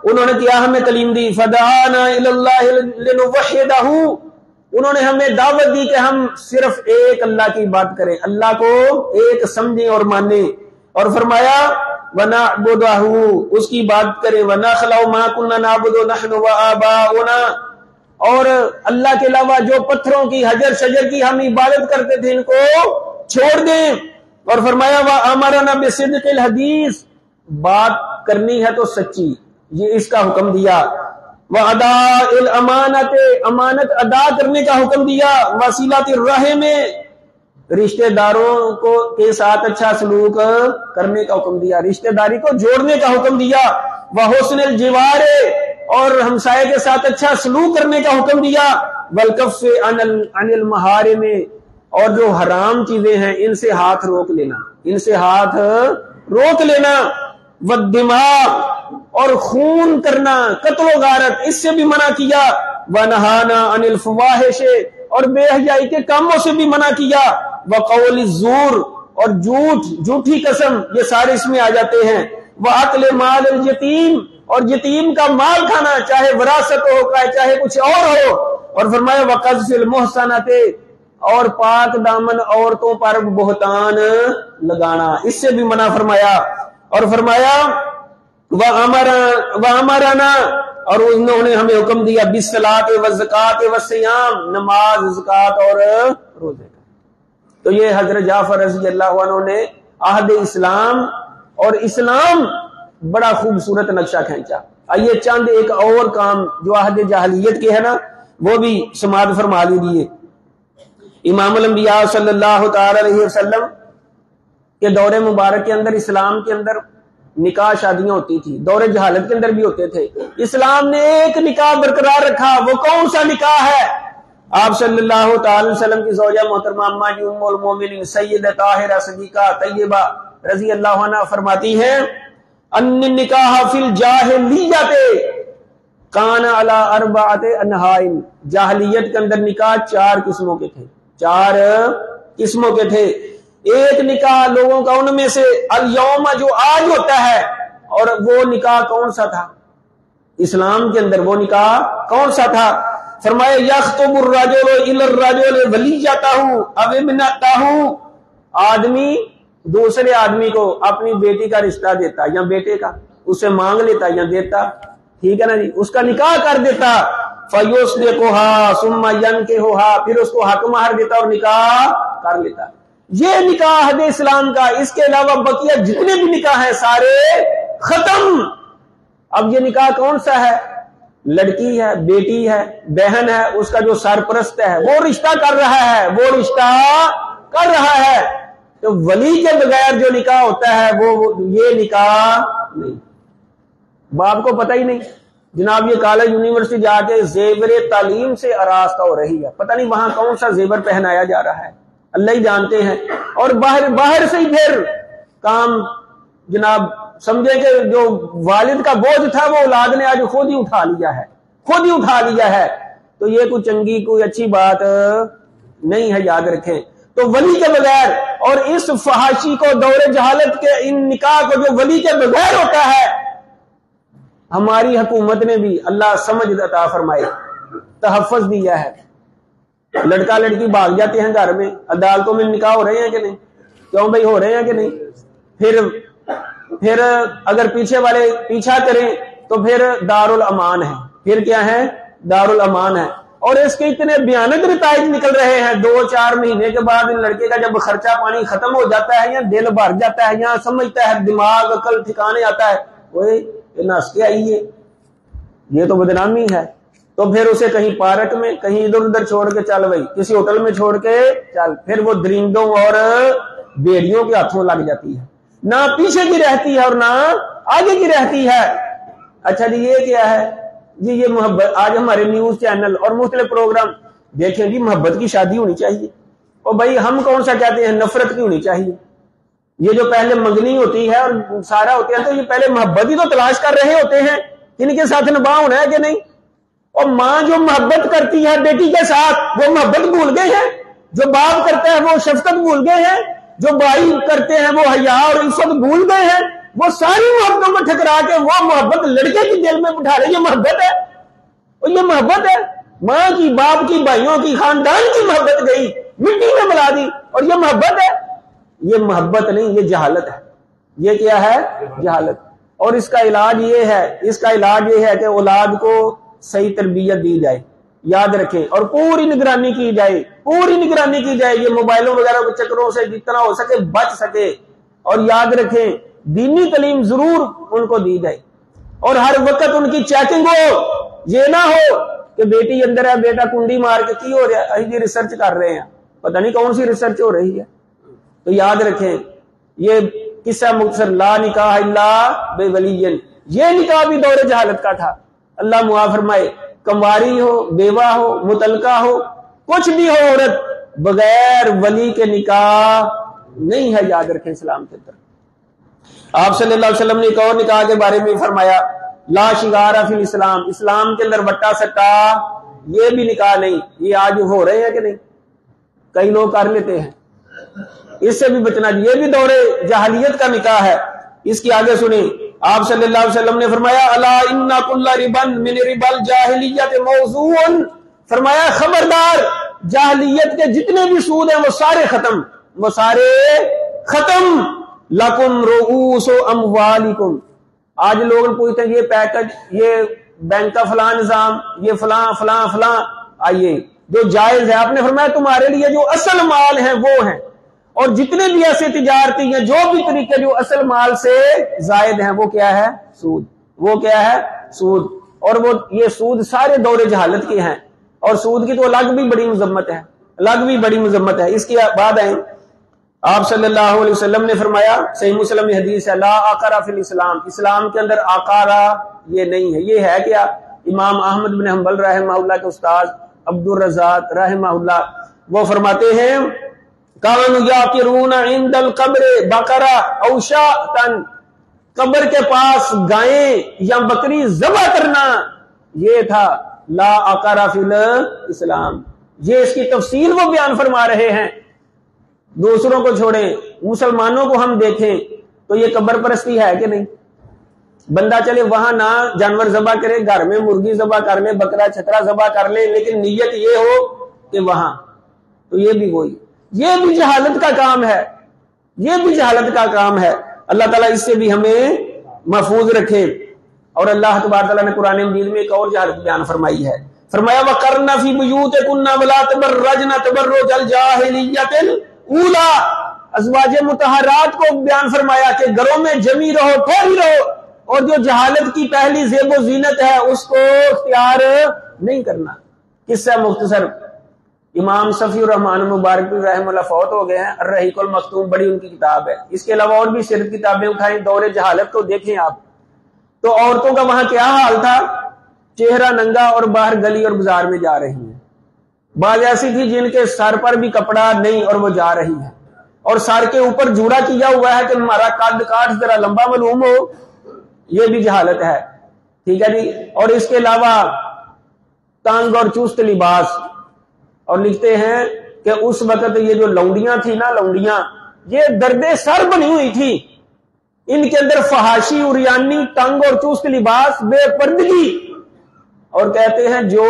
انہوں نے کیا ہمیں تعلیم دی, فدعانا الی اللہ لنوحدہ, انہوں نے ہمیں دعوت دی کہ ہم صرف ایک اللہ کی بات کریں, اللہ کو ایک سمجھیں اور مانیں. اور فرمایا وَنَعْبُدَهُ, اس کی بات کریں, وَنَخْلَوْ مَا كُنَّا نَعْبُدُ نَحْنُ وَآبَاؤُنَا, اور اللہ کے علاوہ جو پتھروں کی حجر شجر کی ہم عبادت کرتے تھے ان کو چھوڑ دیں. اور فرمایا وَأَمَرَنَا بِصِدْقِ الْحَدِيثِ, بات کرنی ہے تو سچی, یہ اس کا حکم دیا. وَأَدَاءِ الْأَمَانَةِ, امانت ادا کرنے کا حکم دیا. وَصِلَةِ الرَّحِمِ, رشتہ داروں کو کے ساتھ اچھا سلوک کرنے کا حکم دیا, رشتہ داری کو جوڑنے کا حکم دیا. وَحُسْنِ الْجِوَارِ, اور ہمسائے کے ساتھ اچھا سلوک کرنے کا حکم دیا. وَالْكَفِّ عَنِ الْمَحَارِمِ, اور جو حرام چیزیں ہیں ان سے ہاتھ روک لینا, ان سے ہاتھ روک لینا. وَالدِّمَاء, اور خون کرنا, قتل و غارت, اس سے بھی منع کیا. وَنَهَانَا عَنِ الْفَوَاحِشِ, اور بے حیائی کے کاموں سے بھی منع کیا. وَقَوْلِ الزُّورِ, اور جھوٹی قسم, یہ سارے اس میں آ جاتے ہیں. وَأَكْلِ مَالِ الْيَتِيمِ, اور یتیم کا مال کھانا, چاہے وراثت ہو چاہے کچھ اور ہو. اور فرمایا وَقَذْفِ الْمُحْصَنَاتِ, اور پاک دامن عورتوں پر بہتان لگانا, اس سے بھی منع فرمایا. اور فرمایا وَأَمَرَنَا, اور انہوں نے ہمیں حکم دیا بِالصَّلَاةِ وَالزَّكَاةِ وَالصِّيَامِ, نماز, زکات اور روزے کا. تو یہ حضرت جعفر رضی اللہ عنہ نے عہد اسلام اور اسلام بڑا خوبصورت نقشہ کھینچا. آئیے چند ایک اور کام جو عہد جاہلیت کے ہے نا وہ بھی سماعت فرما لیجیے. امام الانبیاء صلی اللہ تعالی علیہ وسلم کہ دور مبارک کے اندر اسلام کے اندر نکاح شادیاں ہوتی تھی، دور جہالت کے اندر بھی ہوتے تھے، اسلام نے ایک نکاح برقرار رکھا، وہ کون سا نکاح ہے؟ آپ صلی اللہ تعالی وسلم کی زوجہ محترمہ اماں جی ام المومنین سیدہ طاہرہ صدیقہ طیبہ رضی اللہ عنہ فرماتی ہیں ان نکاح فی الجاہلیت کان علی اربعۃ انحاء، جاہلیت کے اندر نکاح 4 قسموں کے تھے، 4 قسموں کے تھے۔ ایک نکاح لوگوں کا ان میں سے الیوم جو آج ہوتا ہے، اور وہ نکاح کون سا تھا؟ اسلام کے اندر وہ نکاح کون سا تھا؟ فرمایا یخطب الرجل الی الرجل ولیتہ او ابنتہ، آدمی دوسرے آدمی کو اپنی بیٹی کا رشتہ دیتا یا بیٹے کا، اسے مانگ لیتا یا دیتا، ٹھیک ہے نا جی، اس کا نکاح کر دیتا، فیصدقھا ثم ینکحھا، پھر اس کو حق مہر دیتا اور نکاح کر لیتا۔ یہ نکاح ہے اسلام کا، اس کے علاوہ بقیہ جتنے بھی نکاح ہیں سارے ختم۔ اب یہ نکاح کون سا ہے؟ لڑکی ہے، بیٹی ہے، بہن ہے، اس کا جو سرپرست ہے وہ رشتہ کر رہا ہے، وہ رشتہ کر رہا ہے، تو ولی کے بغیر جو نکاح ہوتا ہے وہ یہ نکاح نہیں۔ باپ کو پتہ ہی نہیں، جناب یہ کالج یونیورسٹی جا کے زیور تعلیم سے آراستہ ہو رہی ہے، پتہ نہیں وہاں کون سا زیور پہنایا جا رہا ہے، اللہ ہی جانتے ہیں، اور باہر سے ہی پھر کام، جناب سمجھے کہ جو والد کا بوجھ تھا وہ اولاد نے آج خود ہی اٹھا لیا ہے، تو یہ کوئی چنگی کوئی اچھی بات نہیں ہے، یاد رکھیں۔ تو ولی کے بغیر، اور اس فحاشی کو دور جہالت کے ان نکاح کو جو ولی کے بغیر ہوتا ہے، ہماری حکومت نے بھی اللہ سمجھ عطا فرمائے تحفظ دیا ہے۔ لڑکا لڑکی بھاگ جاتے ہیں گھر میں، عدالتوں میں نکاح ہو رہے ہیں کہ نہیں؟ کیوں بھائی ہو رہے ہیں کہ نہیں؟ پھر اگر پیچھے والے پیچھا کریں تو پھر دارالامان ہے، پھر کیا ہے؟ دارالامان ہے، اور اس کے اتنے بھیانک نتائج نکل رہے ہیں۔ 2-4 مہینے کے بعد ان لڑکے کا جب خرچہ پانی ختم ہو جاتا ہے یا دل بھر جاتا ہے یا سمجھتا ہے دماغ عقل ٹھکانے آتا ہے، وہ نس کے آئیے، یہ تو بدنامی ہے، تو پھر اسے کہیں پارک میں کہیں ادھر ادھر چھوڑ کے چل بھائی، کسی ہوٹل میں چھوڑ کے چل، پھر وہ درندوں اور بیڑیوں کے ہاتھوں لگ جاتی ہے، نہ پیچھے کی رہتی ہے اور نہ آگے کی رہتی ہے۔ اچھا جی یہ کیا ہے جی؟ یہ محبت، آج ہمارے نیوز چینل اور مختلف پروگرام دیکھیں جی، محبت کی شادی ہونی چاہیے، اور بھائی ہم کون سا کہتے ہیں؟ نفرت کی ہونی چاہیے۔ یہ جو پہلے منگنی ہوتی ہے اور سارا ہوتے ہیں، تو یہ پہلے محبت ہی تو تلاش کر رہے ہوتے ہیں، ان کے ساتھ نباہ ہونا ہے کہ نہیں؟ اور ماں جو محبت کرتی ہے بیٹی کے ساتھ، وہ محبت بھول گئے ہیں؟ جو باپ کرتا ہے وہ شفقت بھول گئے ہیں؟ جو بھائی کرتے ہیں وہ حیا اور عفت بھول گئے ہیں؟ وہ ساری محبتوں کو ٹھکرا کے وہ محبت لڑکے کی دل میں بٹھا رہے، یہ محبت ہے؟ اور یہ محبت ہے؟ ماں کی، باپ کی، بھائیوں کی، خاندان کی محبت گئی مٹی میں ملا دی، اور یہ محبت ہے؟ یہ محبت نہیں، یہ جہالت ہے۔ یہ کیا ہے؟ جہالت۔ اور اس کا علاج یہ ہے کہ اولاد کو صحیح تربیت دی جائے، یاد رکھیں، اور پوری نگرانی کی جائے، یہ موبائلوں وغیرہ کے چکروں سے جتنا ہو سکے بچ سکے، اور یاد رکھیں دینی تعلیم ضرور ان کو دی جائے، اور ہر وقت ان کی چیکنگ ہو، یہ نہ ہو کہ بیٹی اندر ہے، بیٹا کنڈی مار کے کی ہو رہا ہے، یہ ریسرچ کر رہے ہیں، پتہ نہیں کون سی ریسرچ ہو رہی ہے۔ تو یاد رکھیں یہ قصہ مختصر، لا نکاح الا بولی، یہ نکاح بھی دور جہالت کا تھا۔ اللہ معاف فرمائے، کنواری ہو، بیوہ ہو، مطلقہ ہو، کچھ بھی ہو، عورت بغیر ولی کے نکاح نہیں ہے، یاد رکھیں اسلام کے اندر۔ آپ صلی اللہ علیہ وسلم نے ایک اور نکاح کے بارے میں فرمایا، لا شگار فی الاسلام، اسلام کے اندر وٹا سٹا یہ بھی نکاح نہیں۔ یہ آج ہو رہے ہیں کہ نہیں؟ کئی لوگ کر لیتے ہیں، اس سے بھی بچنا، یہ بھی دور جاہلیت کا نکاح ہے۔ اس کی آگے سنیں، آپ صلی اللہ علیہ وسلم نے فرمایا الا ان کل ربا من ربا الجاہلیت موضوع، فرمایا خبردار، جاہلیت کے جتنے بھی سود ہیں وہ سارے ختم، لکم رؤوس اموالکم۔ آج لوگ پوچھتے ہیں یہ پیکج، یہ بینک کا فلاں نظام، یہ فلاں آئیے جو جائز ہے، آپ نے فرمایا تمہارے لیے جو اصل مال ہیں وہ ہیں، اور جتنے بھی ایسے تجارتی ہیں جو بھی طریقے جو اصل مال سے زائد ہیں وہ کیا ہے؟ سود۔ وہ کیا ہے؟ سود۔ اور وہ یہ سود سارے دور جہالت کے ہیں، اور سود کی تو الگ بھی بڑی مذمت ہے، اس کے بعد آئیں آپ صلی اللہ علیہ وسلم نے فرمایا، صحیح مسلم میں حدیث ہے، لا آقارا فی الاسلام، اسلام کے اندر آقارا یہ نہیں ہے۔ یہ ہے کیا؟ امام احمد بن حنبل رحمہ اللہ کے استاد عبد الرزاق رحمہ اللہ وہ فرماتے ہیں، کانوا یعقرون عند القبر بقرہ او شاۃ، قبر کے پاس گائیں یا بکری ذبح کرنا یہ تھا لا آقارا فی الاسلام۔ یہ اس کی تفصیل وہ بیان فرما رہے ہیں۔ دوسروں کو چھوڑیں، مسلمانوں کو ہم دیکھیں تو یہ قبر پرستی ہے کہ نہیں؟ بندہ چلے وہاں نہ جانور ذبح کرے، گھر میں مرغی ذبح کر لے، بکرا چھترا ذبح کر لے، لیکن نیت یہ ہو کہ وہاں، تو یہ بھی وہی، یہ بھی جہالت کا کام ہے، یہ بھی جہالت کا کام ہے۔ اللہ تعالیٰ اس سے بھی ہمیں محفوظ رکھے۔ اور اللہ تبارک تعالیٰ نے قرآن مجید میں ایک اور جہالت بیان فرمائی ہے، فرمایا وَقَرْنَ فِي بُيُوتِكُنَّ وَلَا تَبَرَّجْنَ تَبَرُّجَ الْجَاهِلِيَّةِ الْأُولَىٰ، ازواج مطہرات کو بیان فرمایا کہ گھروں میں جمی رہو، ٹھہری رہو، اور جو جہالت کی پہلی زیب و زینت ہے اس کو اختیار نہیں کرنا۔ قصہ مختصر، امام صفی الرحمن مبارک رحمہ اللہ فوت ہو گئے ہیں، الرحیق المختوم بڑی ان کی کتاب ہے۔ اس کے علاوہ اور بھی سیرت کتابیں اٹھائیں، دور جہالت کو دیکھیں آپ، تو عورتوں کا وہاں کیا حال تھا، چہرہ ننگا اور باہر گلی اور بازار میں جا رہی ہیں۔ بعض ایسی تھی جن کے سر پر بھی کپڑا نہیں اور وہ جا رہی ہیں، اور سر کے اوپر جوڑا کیا ہوا ہے کہ ہمارا قد کاٹ ذرا لمبا معلوم ہو، یہ بھی جہالت ہے، ٹھیک ہے جی۔ اور اس کے علاوہ تنگ اور چست لباس، اور لکھتے ہیں کہ اس وقت یہ جو لونڈیاں تھی نا، لونڈیاں یہ درد سر بنی ہوئی تھی، ان کے اندر فحاشی، عریانی، تنگ اور چست لباس، بے پردگی، اور کہتے ہیں جو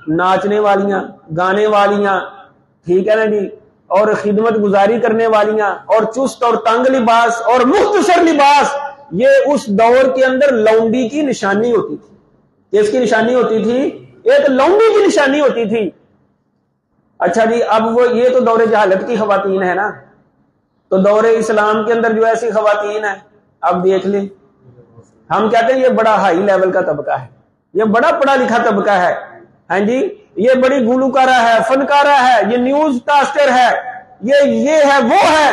ناچنے والیاں، گانے والیاں، ٹھیک ہے نا جی، اور خدمت گزاری کرنے والیاں، اور چست اور تنگ لباس اور مختصر لباس، یہ اس دور کے اندر لونڈی کی نشانی ہوتی تھی۔ اس کی نشانی ہوتی تھی، ایک لونڈی کی نشانی ہوتی تھی۔ اچھا جی، اب وہ یہ تو دور جہالت کی خواتین ہے نا، تو دور اسلام کے اندر جو ایسی خواتین ہیں اب دیکھ لیں، ہم کہتے ہیں یہ بڑا ہائی لیول کا طبقہ ہے، یہ بڑا پڑھا لکھا طبقہ ہے، ہاں جی، یہ بڑی گلوکارہ ہے، فنکارہ ہے، یہ نیوز کاسٹر ہے، یہ ہے، وہ ہے،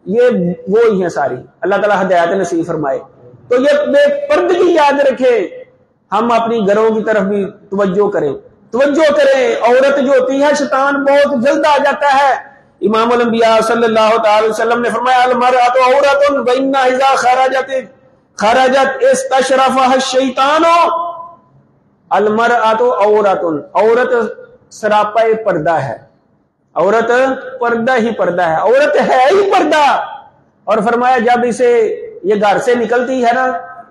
یہ وہی ہیں ساری۔ اللہ تعالیٰ ہدایت نصیب فرمائے۔ تو یہ بے پردگی یاد رکھے، ہم اپنی گھروں کی طرف بھی توجہ کریں، توجہ کریں۔ عورت جو ہوتی ہے شیطان بہت جلد آ جاتا ہے۔ امام الانبیاء صلی اللہ تعالی وسلم نے فرمایا المرأۃ عورۃ وإن اذا خرجت استشرفها الشیطان۔ المرأۃ عورۃ، عورت سراپا پردہ ہے، عورت پردہ ہی پردہ ہے، عورت ہے ہی پردہ۔ اور فرمایا جب اسے یہ گھر سے نکلتی ہے نا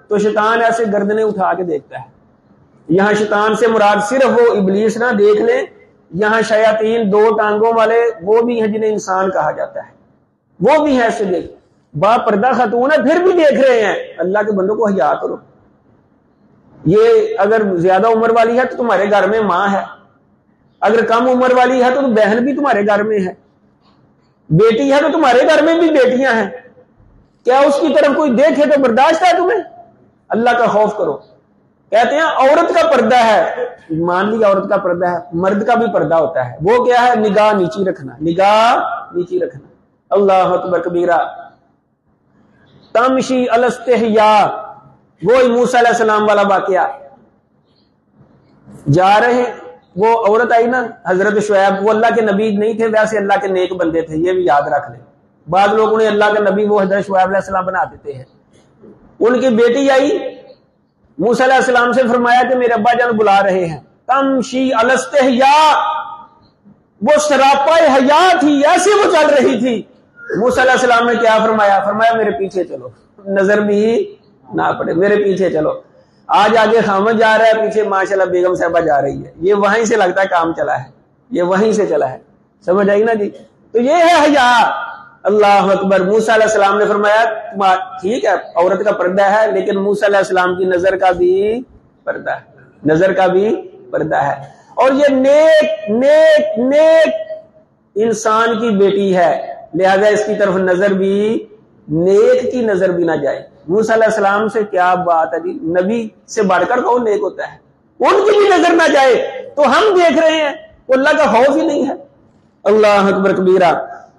تو شیطان ایسے گردنیں اٹھا کے دیکھتا ہے۔ یہاں شیطان سے مراد صرف وہ ابلیس نہ دیکھ لیں، یہاں شیاطین دو ٹانگوں والے وہ بھی ہیں جنہیں انسان کہا جاتا ہے، وہ بھی ہیں ایسے دیکھ، با پردہ خاتون ہے پھر بھی دیکھ رہے ہیں۔ اللہ کے بندوں کو حیا کرو۔ یہ اگر زیادہ عمر والی ہے تو تمہارے گھر میں ماں ہے، اگر کم عمر والی ہے تو بہن بھی تمہارے گھر میں ہے، بیٹی ہے تو تمہارے گھر میں بھی بیٹیاں ہیں۔ کیا اس کی طرف کوئی دیکھے تو برداشت ہے تمہیں؟ اللہ کا خوف کرو۔ کہتے ہیں عورت کا پردہ ہے، مان لی عورت کا پردہ ہے، مرد کا بھی پردہ ہوتا ہے، وہ کیا ہے؟ نگاہ نیچی رکھنا، نگاہ نیچی رکھنا۔ اللہ اکبر کبیرہ۔ تمشی علی الاستحیاء، وہی موسیٰ علیہ السلام والا واقعہ، جا رہے ہیں، وہ عورت آئی نا حضرت شعیب، وہ اللہ کے نبی نہیں تھے، ویسے اللہ کے نیک بندے تھے، یہ بھی یاد رکھ لیں۔ بعض لوگوں نے اللہ کا نبی وہ حضرت شعیب علیہ السلام بنا دیتے ہیں۔ ان کی بیٹی آئی، موسیٰ علیہ السلام سے فرمایا کہ میرے ابا جان بلا رہے ہیں۔ تمشی علی الاستحیاء، وہ سراپا حیا تھی، ایسے وہ چل رہی تھی۔ موسیٰ علیہ السلام نے کیا فرمایا؟ فرمایا میرے پیچھے چلو، نظر بھی نہ پڑے، میرے پیچھے چلو۔ آج آگے خامد جا رہا ہے، پیچھے ماشاءاللہ بیگم صاحبہ جا رہی ہے، یہ وہیں سے لگتا ہے کام چلا ہے، یہ وہیں سے چلا ہے، سمجھ آئی نا جی؟ تو یہ ہے حیا۔ اللہ اکبر۔ موسیٰ علیہ السلام نے فرمایا ٹھیک ہے عورت کا پردہ ہے، لیکن موسیٰ علیہ السلام کی نظر کا بھی پردہ ہے، نظر کا بھی پردہ ہے۔ اور یہ نیک نیک نیک انسان کی بیٹی ہے، لہذا اس کی طرف نظر بھی، نیک کی نظر بھی نہ جائے۔ موسیٰ علیہ السلام سے کیا بات ہے جی، نبی سے بڑھ کر کون نیک ہوتا ہے؟ ان کی بھی نظر نہ جائے، تو ہم دیکھ رہے ہیں، اللہ کا خوف ہی نہیں ہے۔ اللہ اکبر کبیرہ۔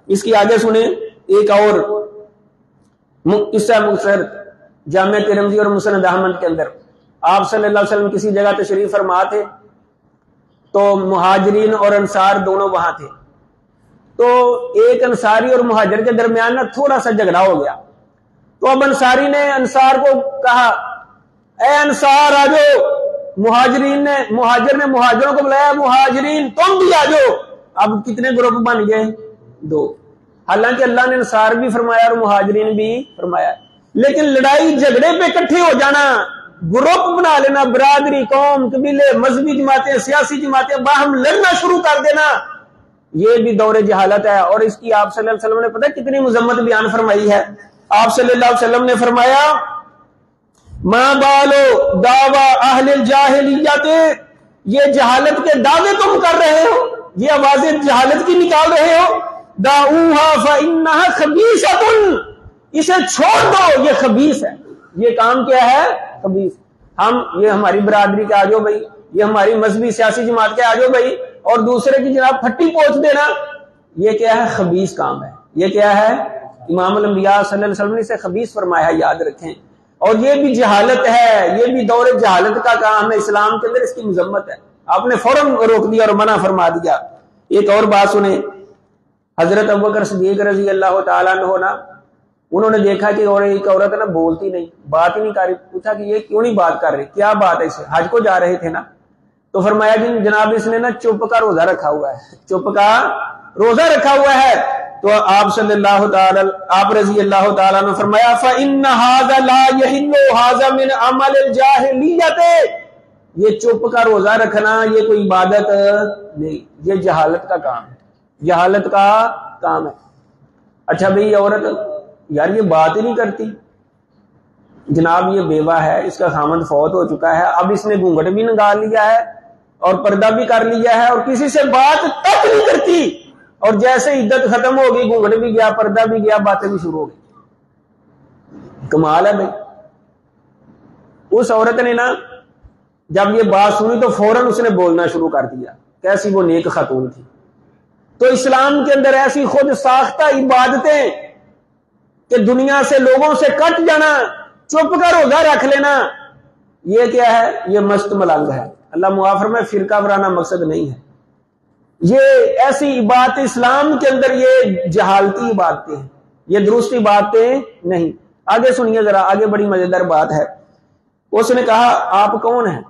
اس کی آگے سنیں ایک اور قصہ مختصر جامع ترمذی اور مسند احمد کے اندر آپ صلی اللہ علیہ وسلم کسی جگہ تشریف فرما تھے تو مہاجرین اور انصار دونوں وہاں تھے. تو ایک انصاری اور مہاجر کے درمیان تھوڑا سا جھگڑا ہو گیا. تو اب انصاری نے انصار کو کہا اے انصار آ جاؤ. مہاجر نے مہاجروں کو بلایا مہاجرین تم بھی آ جاؤ. اب کتنے گروپ بن گئے؟ 2. حالانکہ اللہ نے انصار بھی فرمایا اور مہاجرین بھی فرمایا, لیکن لڑائی جھگڑے پہ اکٹھے ہو جانا, گروپ بنا لینا, برادری, قوم, قبیلے, مذہبی جماعتیں, سیاسی جماعتیں باہم لڑنا شروع کر دینا, یہ بھی دور جہالت ہے. اور اس کی آپ صلی اللہ علیہ وسلم نے پتہ کتنی مذمت بیان فرمائی ہے. آپ صلی اللہ علیہ وسلم نے فرمایا ما بالو دعوی اہل الجاہلیت, یہ جہالت کے دعوے تم کر رہے ہو, یہ آوازیں جہالت کی نکال رہے ہو. دعوها فانها خبیثۃ, اسے چھوڑ دو یہ خبیث ہے. یہ کام کیا ہے؟ خبیث. یہ ہماری برادری کے آ جاؤ بھائی, یہ ہماری مذہبی سیاسی جماعت کے آ جاؤ بھائی, اور دوسرے کی جناب پھٹی پوچھ دینا, یہ کیا ہے؟ خبیث کام ہے. یہ کیا ہے؟ امام الانبیاء صلی اللہ علیہ وسلم نے اسے خبیث فرمایا, یاد رکھیں. اور یہ بھی جہالت ہے, یہ بھی دور جہالت کا کام ہے. اسلام کے اندر اس کی مذمت ہے. آپ نے فوراً روک دیا اور منع فرما دیا. ایک اور بات سنیں, حضرت ابوبکر صدیق رضی اللہ تعالیٰ عنہ نا, انہوں نے دیکھا کہ اور ایک عورت ہے نا بولتی نہیں, بات ہی نہیں کر رہی. پوچھا کہ یہ کیوں نہیں بات کر رہی, کیا بات ہے؟ اسے حج کو جا رہے تھے نا, تو فرمایا جناب اس نے نا چپ کا روزہ رکھا ہوا ہے, چپ کا روزہ رکھا ہوا ہے. تو آپ صلی اللہ تعالی آپ رضی اللہ تعالیٰ نے فرمایا فإن هذا لا يحل هذا من عمل الجاہلیت, یہ چپ کا روزہ رکھنا یہ کوئی عبادت نہیں, یہ جہالت کا کام ہے, جہالت کا کام ہے. اچھا بھئی عورت یار یہ بات ہی نہیں کرتی, جناب یہ بیوہ ہے, اس کا خامند فوت ہو چکا ہے, اب اس نے گھونگھٹ بھی نکال لیا ہے اور پردہ بھی کر لیا ہے اور کسی سے بات تک نہیں کرتی, اور جیسے عدت ختم ہو گئی گھونگھٹ بھی گیا, پردہ بھی گیا, باتیں بھی شروع ہو گئی. کمال ہے بھائی. اس عورت نے نا جب یہ بات سنی تو فوراً اس نے بولنا شروع کر دیا, کیسی وہ نیک خاتون تھی. تو اسلام کے اندر ایسی خود ساختہ عبادتیں کہ دنیا سے لوگوں سے کٹ جانا, چپ کا روزہ رکھ لینا, یہ کیا ہے؟ یہ مست ملنگ ہے. اللہ معاف فرمائے, فرقہ وارانہ مقصد نہیں ہے. یہ ایسی عبادت اسلام کے اندر یہ جہالتی عبادتیں ہیں, یہ درست عبادتیں نہیں. آگے سنیے ذرا, آگے بڑی مزیدار بات ہے. اس نے کہا آپ کون ہیں؟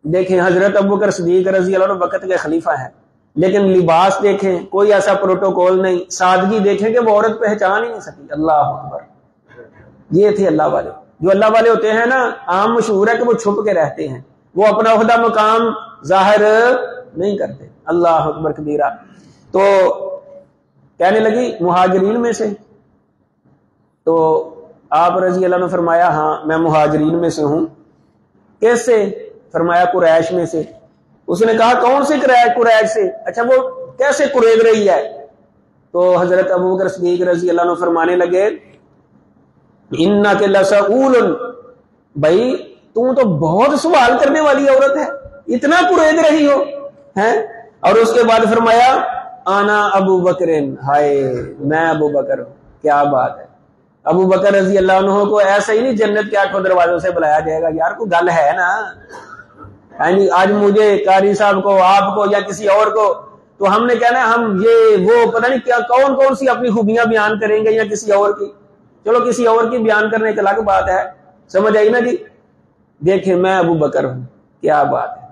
دیکھیں حضرت ابوبکر صدیق رضی اللہ عنہ وقت کے خلیفہ ہیں, لیکن لباس دیکھیں کوئی ایسا پروٹوکول نہیں, سادگی دیکھیں کہ وہ عورت پہچان ہی نہیں سکی. اللہ اکبر. یہ تھے اللہ والے. جو اللہ والے ہوتے ہیں نا, عام مشہور ہے کہ وہ چھپ کے رہتے ہیں, وہ اپنا عہدہ مقام ظاہر نہیں کرتے. اللہ اکبر کبیرہ. تو کہنے لگی مہاجرین میں سے, تو آپ رضی اللہ عنہ فرمایا ہاں میں مہاجرین میں سے ہوں. کیسے؟ فرمایا قریش میں سے. اس نے کہا کون سے قریش سے؟ اچھا وہ کیسے قریب رہی ہے؟ تو حضرت ابوبکر صدیق رضی اللہ عنہ فرمانے لگے انک لسؤول, بھائی تم تو بہت سوال کرنے والی عورت ہے, اتنا قریب رہی ہو ہیں. اور اس کے بعد فرمایا انا ابو بکر, ہائے میں ابو بکر. کیا بات ہے, ابو بکر رضی اللہ عنہ کو ایسا ہی نہیں جنت کے 8 دروازوں سے بلایا جائے گا. یار کوئی گل ہے نا, یعنی آج مجھے قاری صاحب کو, آپ کو یا کسی اور کو, تو ہم نے کہنا ہے ہم یہ وہ پتہ نہیں کیا کون کون سی اپنی خوبیاں بیان کریں گے یا کسی اور کی. چلو کسی اور کی بیان کرنے ایک الگ بات ہے, سمجھ آئی نا جی. دیکھیں میں ابو بکر ہوں. کیا بات ہے,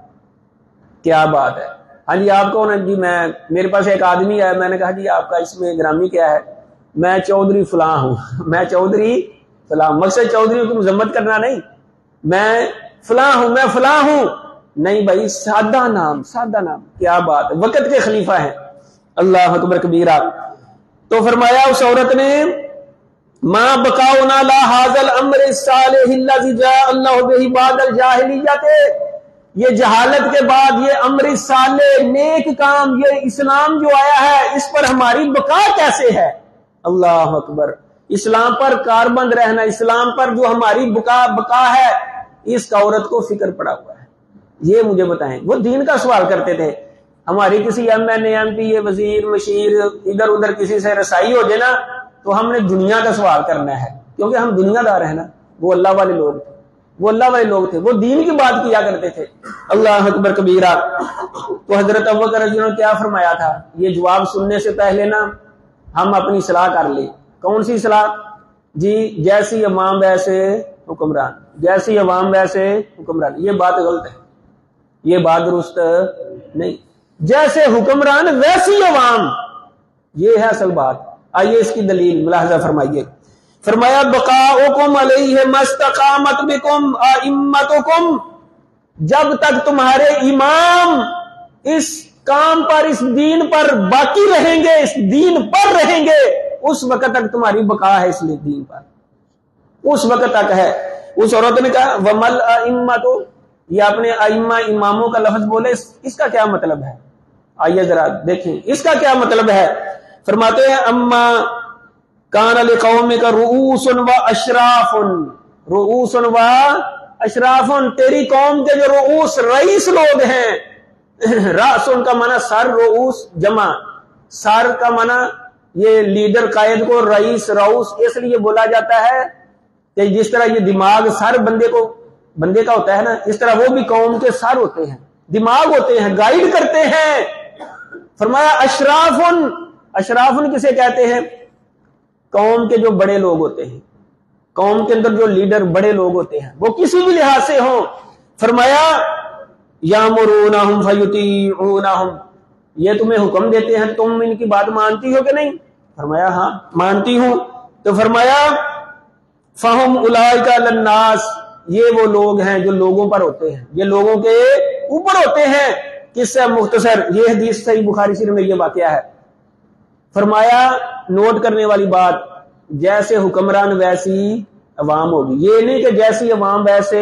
کیا بات ہے. ہاں جی آپ کون ہیں؟ جی میں, میرے پاس ایک آدمی ہے. میں نے کہا جی آپ کا اس میں گرامی کیا ہے؟ میں چودھری فلاں ہوں. میں چودھری فلاں, مقصد چودھری کی مذمت کرنا نہیں, میں فلاں ہوں, میں فلاں ہوں نہیں بھائی, سادہ نام, سادہ نام. کیا بات ہے, وقت کے خلیفہ ہیں. اللہ اکبر کبیرہ. تو فرمایا اس عورت نے ما بقاؤنا لا هذا الامر الصالح الذي جاء الله به بعد الجاهلیت, یہ جہالت کے بعد یہ امر صالح نیک کام, یہ اسلام جو آیا ہے اس پر ہماری بقا کیسے ہے؟ اللہ اکبر. اسلام پر کاربند رہنا, اسلام پر جو ہماری بقا ہے, اس کا عورت کو فکر پڑا ہوا ہے. یہ مجھے بتائیں. وہ دین کا سوال کرتے تھے, ہماری کسی M N A M P وزیر مشیر ادھر ادھر کسی سے رسائی ہو جائے نا تو ہم نے دنیا کا سوال کرنا ہے، کیونکہ ہم دنیا دار ہیں نا، وہ اللہ والے لوگ تھے، وہ اللہ والے لوگ تھے، وہ دین کی بات کیا کرتے تھے۔ اللہ اکبر کبیرہ۔ تو حضرت ابوبکر رضی اللہ عنہ نے کیا فرمایا تھا؟ یہ جواب سننے سے پہلے نا ہم اپنی اصلاح کر لیں۔ کون سی اصلاح؟ جی جیسی عوام ویسے حکمران، جیسی عوام ویسے حکمران۔ یہ بات غلط ہے، یہ بات درست نہیں۔ جیسے حکمران ویسی عوام، یہ ہے اصل بات۔ آئیے اس کی دلیل ملاحظہ فرمائیے۔ فرمایا بقاؤکم علیہ ما استقامت بکم ائمتکم، جب تک تمہارے امام اس کام پر، اس دین پر باقی رہیں گے، اس دین پر رہیں گے، اس وقت تک تمہاری بقا ہے اس لیے دین پر، اس وقت تک ہے۔ اس عورت نے کہا ومل ائمۃ، یہ اپنے ائمہ اماموں کا لفظ بولے، اس کا کیا مطلب ہے؟ آئیے ذرا دیکھیں اس کا کیا مطلب ہے۔ فرماتے ہیں اما کان لقومک رؤوس و اشراف، رؤوس و اشراف، تیری قوم کے جو رؤوس رئیس لوگ ہیں، راس ان کا معنی سر، رؤوس جمع، سر کا معنی یہ لیڈر قائد کو رئیس رؤوس اس لیے بولا جاتا ہے کہ جس طرح یہ دماغ سر بندے کا ہوتا ہے نا، اس طرح وہ بھی قوم کے سر ہوتے ہیں، دماغ ہوتے ہیں، گائیڈ کرتے ہیں۔ فرمایا اشرافن، اشرافن کسے کہتے ہیں؟ قوم کے جو بڑے لوگ ہوتے ہیں، قوم کے اندر جو لیڈر بڑے لوگ ہوتے ہیں، وہ کسی بھی لحاظ سے ہوں۔ فرمایا یامرونہم فیطیعونہم، یہ تمہیں حکم دیتے ہیں، تم ان کی بات مانتی ہو کہ نہیں؟ فرمایا ہاں مانتی ہوں۔ تو فرمایا فہم اولئک علی الناس، یہ وہ لوگ ہیں جو لوگوں پر ہوتے ہیں، یہ لوگوں کے اوپر ہوتے ہیں۔ کس سے مختصر یہ حدیث صحیح بخاری شریف میں یہ واقعہ ہے۔ فرمایا نوٹ کرنے والی بات، جیسے حکمران ویسی عوام ہوگی، یہ نہیں کہ جیسی عوام ویسے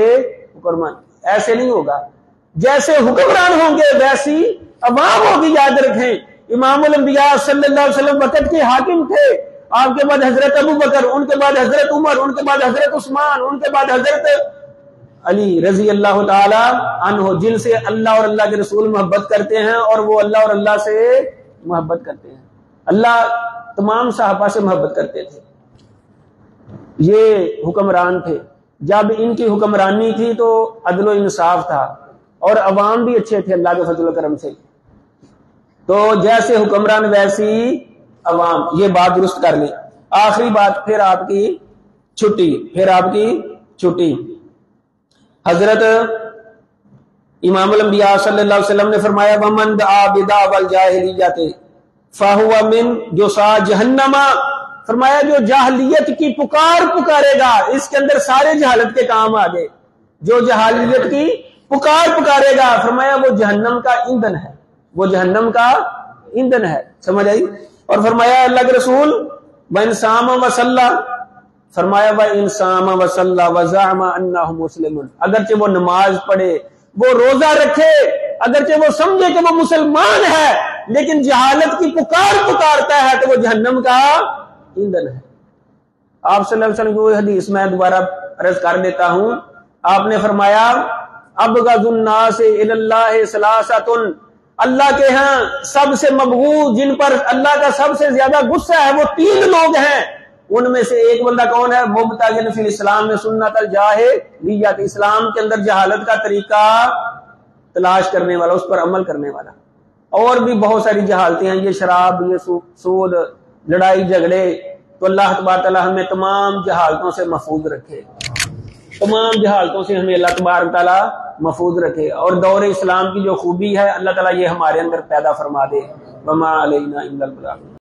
حکمران، ایسے نہیں ہوگا، جیسے حکمران ہوں گے ویسی عوام ہوگی۔ یاد رکھیں امام الانبیاء صلی اللہ علیہ وسلم وقت کے حاکم تھے، آپ کے بعد حضرت ابو بکر، ان کے بعد حضرت عمر، ان کے بعد حضرت عثمان، ان کے بعد حضرت علی رضی اللہ تعالی عنہ، جن سے اللہ اور اللہ کے رسول محبت کرتے ہیں اور وہ اللہ اور اللہ سے محبت کرتے ہیں۔ اللہ تمام صحابہ سے محبت کرتے تھے، یہ حکمران تھے۔ جب ان کی حکمرانی تھی تو عدل و انصاف تھا اور عوام بھی اچھے تھے اللہ کے فضل و کرم سے۔ تو جیسے حکمران ویسی عوام، یہ بات درست کر لیں۔ آخری بات پھر آپ کی چھٹی، حضرت امام الانبیاء صلی اللہ علیہ وسلم نے فرمایا ومن دعا بدعوى الجاہلیت فهو من جسا جہنم، فرمایا جو جاہلیت کی پکارے گا، اس کے اندر سارے جہالت کے کام آگے، جو جاہلیت کی پکارے گا، فرمایا وہ جہنم کا ایندھن ہے، وہ جہنم کا ایندھن ہے۔ سمجھ آئی؟ اور فرمایا اللہ کے رسول وَإِنْ صَامَ وَصَلَّى، فرمایا وَإِنْ صَامَ وَصَلَّى وَزَعَمَ أَنَّهُ مُسْلِمٌ، اگرچہ وہ نماز پڑھے، وہ روزہ رکھے، اگرچہ وہ سمجھے کہ وہ مسلمان ہے، لیکن جہالت کی پکارتا ہے تو وہ جہنم کا ایندھن ہے۔ آپ صلی اللہ علیہ وسلم کی حدیث میں دوبارہ عرض کر دیتا ہوں، آپ نے فرمایا ابغض الناس الی اللہ ثلاثۃ، اللہ کے ہاں سب سے مبغوض، جن پر اللہ کا سب سے زیادہ غصہ ہے، وہ 3 لوگ ہیں۔ ان میں سے ایک بندہ کون ہے؟ مبتغٍ فی الاسلام میں سنت الجاہلیت، اسلام کے اندر جہالت کا طریقہ تلاش کرنے والا، اس پر عمل کرنے والا۔ اور بھی بہت ساری جہالتیں ہیں، یہ شراب، یہ سود، لڑائی جھگڑے۔ تو اللہ تبارک تعالیٰ ہمیں تمام جہالتوں سے محفوظ رکھے، تمام جہالتوں سے ہمیں اللہ تبارک تعالیٰ محفوظ رکھے، اور دور اسلام کی جو خوبی ہے اللہ تعالیٰ یہ ہمارے اندر پیدا فرما دے۔ وما علینا الا البلاغ۔